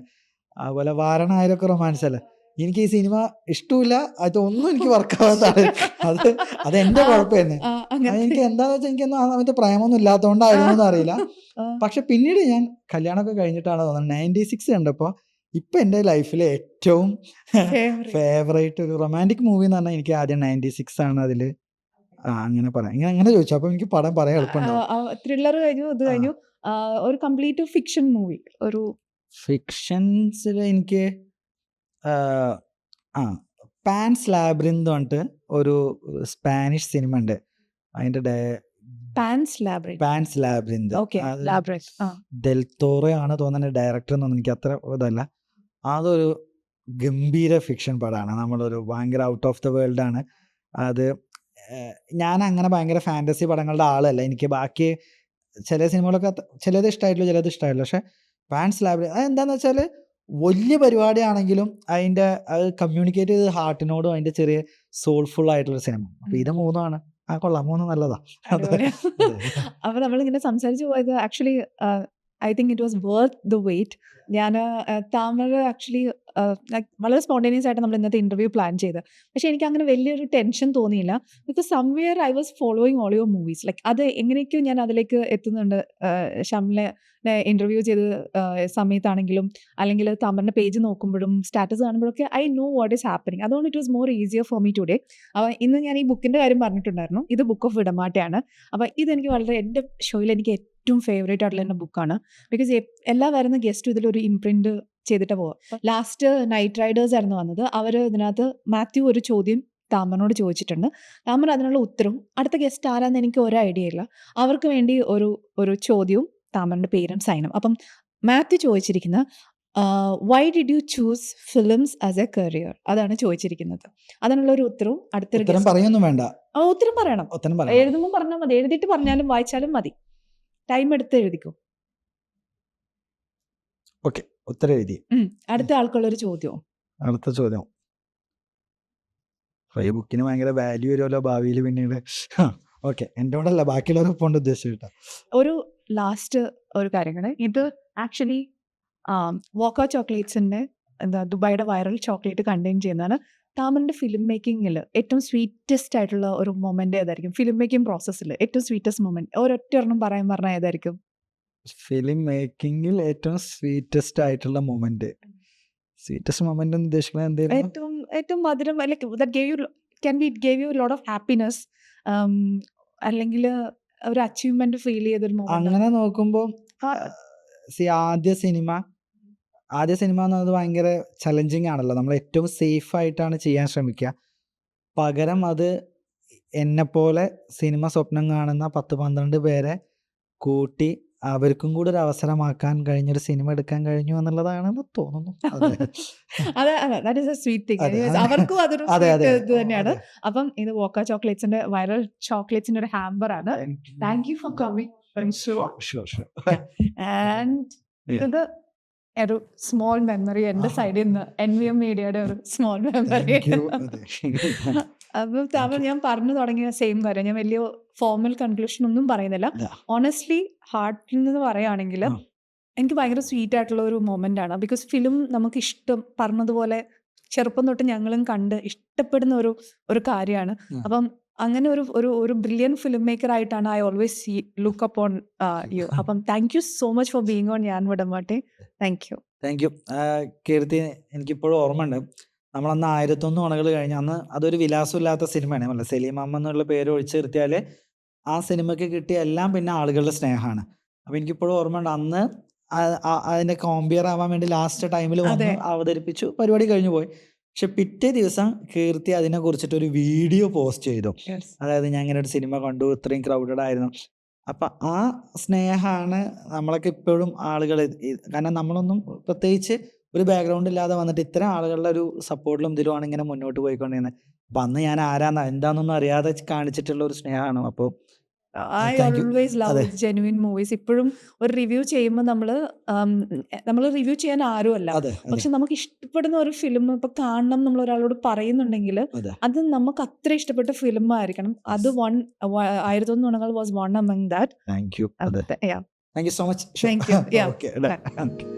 അതുപോലെ വാരണായിരമൊക്കെ റൊമാൻസ് അല്ലേ. എനിക്ക് ഈ സിനിമ ഇഷ്ടമില്ല, അതൊന്നും എനിക്ക് വർക്കാവാത്താണ്. അത് അതെന്റെ കുഴപ്പമായിരുന്നു. അത് അങ്ങനത്തെ എനിക്ക് എന്താന്ന് വെച്ചാൽ എനിക്കൊന്നും ആ സമയത്ത് പ്രേമൊന്നും ഇല്ലാത്തതുകൊണ്ടായിരുന്നു എന്ന് അറിയില്ല. പക്ഷെ പിന്നീട് ഞാൻ കല്യാണമൊക്കെ കഴിഞ്ഞിട്ടാണ് തോന്നുന്നത് 96 കണ്ടപ്പോൾ ഇപ്പൊ എൻ്റെ ലൈഫിലെ ഏറ്റവും ഫേവറേറ്റ് ഒരു റൊമാൻറ്റിക് മൂവി എന്ന് പറഞ്ഞാൽ എനിക്ക് ആദ്യം 96 ആണ്. അതില് അങ്ങനെ പറയാം. അങ്ങനെ ചോദിച്ചു, അപ്പൊ എനിക്ക് പടം പറയാൻ എളുപ്പമുണ്ടാവും. ത്രില്ലർ കഴിഞ്ഞു, ഇത് ആ കഴിഞ്ഞു. ഒരു കംപ്ലീറ്റ് ഫിക്ഷൻ മൂവി, ഒരു ഫിക്ഷൻസിൽ എനിക്ക് പാൻസ് ലാബ്രിന്ത് പറഞ്ഞിട്ട് ഒരു സ്പാനിഷ് സിനിമ ഉണ്ട്. അതിന്റെ pants labyrinth. Pants labyrinth okay, അത് ലാബ്രിന്ത്. ഡെൽ തോറോ ആണ് തോന്നുന്നത് ഡയറക്ടർ എന്നൊന്നും എനിക്ക് അത്ര ഇതല്ല. അതൊരു ഗംഭീര ഫിക്ഷൻ പടമാണ്. നമ്മളൊരു ഭയങ്കര ഔട്ട് ഓഫ് ദ വേൾഡ് ആണ് അത്. ഞാൻ അങ്ങനെ ഭയങ്കര ഫാൻറ്റസി പടങ്ങളുടെ ആളല്ല. എനിക്ക് ബാക്കി ചില സിനിമകളൊക്കെ ചിലത് ഇഷ്ടമായിട്ടുള്ളൂ, ചിലത് ഇഷ്ടമായില്ല. പക്ഷെ പാൻസ് ലാബ്രിന്ത് അതെന്താന്ന് വെച്ചാൽ വലിയ പരിപാടിയാണെങ്കിലും അതിൻ്റെ അത് കമ്മ്യൂണിക്കേറ്റ് ചെയ്ത് ഹാർട്ടിനോടും അതിൻ്റെ ചെറിയ സോൾഫുൾ ആയിട്ടുള്ള സിനിമ. അപ്പോൾ ഇത് മൂന്നാണ്. കൊള്ളാം, മൂന്ന് നല്ലതാ. അടിപൊളിയാ. അപ്പൊ നമ്മളിങ്ങനെ സംസാരിച്ചു പോയത് actually I think it was worth the wait. ഞാൻ താമര ആക്ച്വലി വളരെ സ്പോണ്ടേനിയസ് ആയിട്ട് നമ്മൾ ഇന്നത്തെ ഇന്റർവ്യൂ പ്ലാൻ ചെയ്ത്. പക്ഷെ എനിക്ക് അങ്ങനെ വലിയൊരു ടെൻഷൻ തോന്നിയില്ല. Because somewhere I was following all your movies. Like അത് എങ്ങനെയൊക്കെയോ ഞാൻ അതിലേക്ക് എത്തുന്നുണ്ട്. ഷംലെ ഇന്റർവ്യൂ ചെയ്ത സമയത്താണെങ്കിലും അല്ലെങ്കിൽ താമറിന്റെ പേജ് നോക്കുമ്പോഴും സ്റ്റാറ്റസ് കാണുമ്പോഴൊക്കെ I know what is happening. അതുകൊണ്ട് it was more easier for me today. അപ്പോൾ ഇന്ന് ഞാൻ ഈ ബുക്കിന്റെ കാര്യം പറഞ്ഞിട്ടുണ്ടായിരുന്നു. ഇത് ബുക്ക് ഓഫ് ഇടമാട്ടയാണ്. അപ്പോൾ ഇതെനിക്ക് വളരെ എൻ്റെ ഷോയിൽ എനിക്ക് ഏറ്റവും ഫേവറേറ്റ് ആയിട്ടുള്ള എൻ്റെ ബുക്കാണ്. ബിക്കോസ് എല്ലാ വരുന്ന ഗസ്റ്റും ഇതിലൊരു ഇംപ്രിന്റ് ചെയ്തിട്ട് പോവാം. ലാസ്റ്റ് നൈറ്റ് റൈഡേഴ്സ് ആയിരുന്നു വന്നത്. അവർ ഇതിനകത്ത് മാത്യു ഒരു ചോദ്യം താമറിനോട് ചോദിച്ചിട്ടുണ്ട്. താമർ അതിനുള്ള ഉത്തരവും, അടുത്ത ഗസ്റ്റ് ആരാന്ന് എനിക്ക് ഒരു ഐഡിയ ഇല്ല, അവർക്ക് വേണ്ടി ഒരു ചോദ്യവും താമറിന്റെ പേരും സൈനും. അപ്പം മാത്യു ചോദിച്ചിരിക്കുന്ന why did you choose films as a career, അതാണ് ചോദിച്ചിരിക്കുന്നത്. അതിനുള്ള ഒരു ഉത്തരവും അടുത്തൊരു ഉത്തരം പറയൊന്നും വേണ്ട, ഉത്തരം പറയണം. ഉത്തരം പറയാം. എഴുതുമ്പോൾ പറഞ്ഞാൽ മതി, എഴുതിയിട്ട് പറഞ്ഞാലും വായിച്ചാലും മതി. ടൈം എടുത്ത് എഴുതിക്കോ. ഓക്കെ, ഉത്തരം എഴുതി. അടുത്ത ആൾക്കുള്ളൊരു ചോദ്യവും. അടുത്ത ചോദ്യം. ഈ ബുക്കിന് ഭയങ്കര വാല്യൂ വരുമല്ലോ ഭാവിയിൽ പിന്നീട്. ഓക്കെ, എൻ്റെ കൂടെ അല്ല, ബാക്കിയുള്ളവരെ പോണ്ട് ഉദ്ദേശിച്ചിട്ടാ. ഒരു ലാസ്റ്റ് ഒരു കാര്യങ്ങൾ, ഇത് ആക്ച്വലി വോക്ക ചോക്ലേറ്റ്സിന്റെ എന്താ ദുബായിയുടെ വൈറൽ ചോക്ലേറ്റ് കണ്ടെയ്ൻ ചെയ്യുന്നതാണ്. താമറിന്റെ ഫിലിം മേക്കിങ്ങിൽ ഏറ്റവും സ്വീറ്റസ്റ്റ് ആയിട്ടുള്ള ഒരു മൊമെന്റ് ഏതായിരിക്കും? ഫിലിം മേക്കിംഗ് പ്രോസസ്സിൽ ഏറ്റവും സ്വീറ്റസ്റ്റ് മൊമെന്റ് ഒരൊറ്റ ഒരെണ്ണം പറഞ്ഞാൽ ഏതായിരിക്കും? ഫിലിം മേക്കിങ്ങിൽ ഏറ്റവും സ്വീറ്റസ്റ്റ് ആയിട്ടുള്ള മൊമെന്റ്. സ്വീറ്റസ്റ്റ് മൊമെന്റ് എന്ന് ഉദ്ദേശിക്കുന്നത് എന്തായിരുന്നു? ഏറ്റവും മധുരം, like that gave you can be gave you lot of happiness, അല്ലെങ്കിൽ ഒരു അച്ചീവ്മെന്റ് ഫീൽ ചെയ്തൊരു മൊമെന്റ്. അങ്ങനെ നോക്കുമ്പോൾ ആദ്യ സിനിമ എന്ന് പറയുന്നത് ഭയങ്കര ചലഞ്ചിങ് ആണല്ലോ. നമ്മൾ ഏറ്റവും സേഫ് ആയിട്ടാണ് ചെയ്യാൻ ശ്രമിക്കുക. പകരം അത് എന്നെപ്പോലെ സിനിമ സ്വപ്നം കാണുന്ന 10-12 പേരെ കൂട്ടി അവർക്കും കൂടെ ഒരു അവസരമാക്കാൻ കഴിഞ്ഞൊരു സിനിമ എടുക്കാൻ കഴിഞ്ഞു എന്നുള്ളതാണെന്ന് തോന്നുന്നു. അവർക്കും അതൊരു ഇത് തന്നെയാണ്. അപ്പം ഇത് വോക്ക ചോക്ലേറ്റ്സിന്റെ വൈറൽ ചോക്ലേറ്റ്സിന്റെ ഒരു ഹാമ്പർ ആണ്. Thank you for coming. And ഇത് ഒരു സ്മോൾ മെമ്മറി എൻ്റെ സൈഡിൽ നിന്ന്, NVM മീഡിയയുടെ ഒരു സ്മോൾ മെമ്മറി. അപ്പോൾ താമർ ഞാൻ പറഞ്ഞു തുടങ്ങിയ സെയിം കാര്യം, ഞാൻ വലിയ ഫോർമൽ കൺക്ലൂഷൻ ഒന്നും പറയുന്നില്ല. ഓണസ്റ്റ്ലി ഹാർട്ടിൽ നിന്ന് പറയുകയാണെങ്കിൽ എനിക്ക് ഭയങ്കര സ്വീറ്റ് ആയിട്ടുള്ള ഒരു മൊമെന്റ് ആണ്. ബിക്കോസ് ഫിലിം നമുക്ക് ഇഷ്ടം, പറഞ്ഞതുപോലെ ചെറുപ്പം തൊട്ട് ഞങ്ങളും കണ്ട് ഇഷ്ടപ്പെടുന്ന ഒരു കാര്യമാണ്. അപ്പം അങ്ങനെ ഒരു ബ്രില്യൻ ഫിലിം മേക്കർ ആയിട്ടാണ് I always look upon you. അപ്പം thank you so much for being on ഞാൻ വിടമാട്ടെ. Thank you. കീർത്തി. എനിക്കിപ്പോഴും ഓർമ്മയുണ്ട്, നമ്മളന്ന് 1001 മണകൾ കഴിഞ്ഞ്, അന്ന് അതൊരു വിലാസമില്ലാത്ത സിനിമയാണ്. അല്ല, സലീമാമ്മ എന്നുള്ള പേര് ഒഴിച്ചു നിർത്തിയാൽ ആ സിനിമയ്ക്ക് കിട്ടിയ എല്ലാം പിന്നെ ആളുകളുടെ സ്നേഹമാണ്. അപ്പോൾ എനിക്കിപ്പോഴും ഓർമ്മയുണ്ട്, അന്ന് അതിൻ്റെ കോമ്പിയർ ആവാൻ വേണ്ടി ലാസ്റ്റ് ടൈമിൽ വന്ന് അവതരിപ്പിച്ചു, പരിപാടി കഴിഞ്ഞു പോയി. പക്ഷെ പിറ്റേ ദിവസം കീർത്തി അതിനെ കുറിച്ചിട്ടൊരു വീഡിയോ പോസ്റ്റ് ചെയ്തു. അതായത് ഞാൻ ഇങ്ങനെ ഒരു സിനിമ കണ്ടു, ഇത്രയും ക്രൗഡഡ് ആയിരുന്നു. അപ്പം ആ സ്നേഹമാണ് നമ്മളൊക്കെ ഇപ്പോഴും ആളുകൾ, കാരണം നമ്മളൊന്നും പ്രത്യേകിച്ച് ഒരു ബാക്ക്ഗ്രൗണ്ട് ഇല്ലാതെ വന്നിട്ട് ഇത്തരം ആളുകളുടെ ഒരു സപ്പോർട്ടിലും ഇതിലുമാണ് ഇങ്ങനെ മുന്നോട്ട് പോയിക്കൊണ്ടിരുന്നത്. അപ്പം അന്ന് ഞാൻ എന്താണെന്നൊന്നും അറിയാതെ കാണിച്ചിട്ടുള്ള ഒരു സ്നേഹമാണ്. അപ്പോൾ I always love genuine movies. ഇപ്പോഴും ഒരു റിവ്യൂ ചെയ്യുമ്പോൾ നമ്മൾ റിവ്യൂ ചെയ്യാൻ ആരുമല്ല, പക്ഷെ നമുക്ക് ഇഷ്ടപ്പെടുന്ന ഒരു ഫിലിം ഇപ്പൊ കാണണം നമ്മൾ ഒരാളോട് പറയുന്നുണ്ടെങ്കിൽ അത് നമുക്ക് അത്ര ഇഷ്ടപ്പെട്ട ഫിലിം ആയിരിക്കണം. അത് 1001 മണങ്ങൾ was one among that. Thank you so much. Thank U.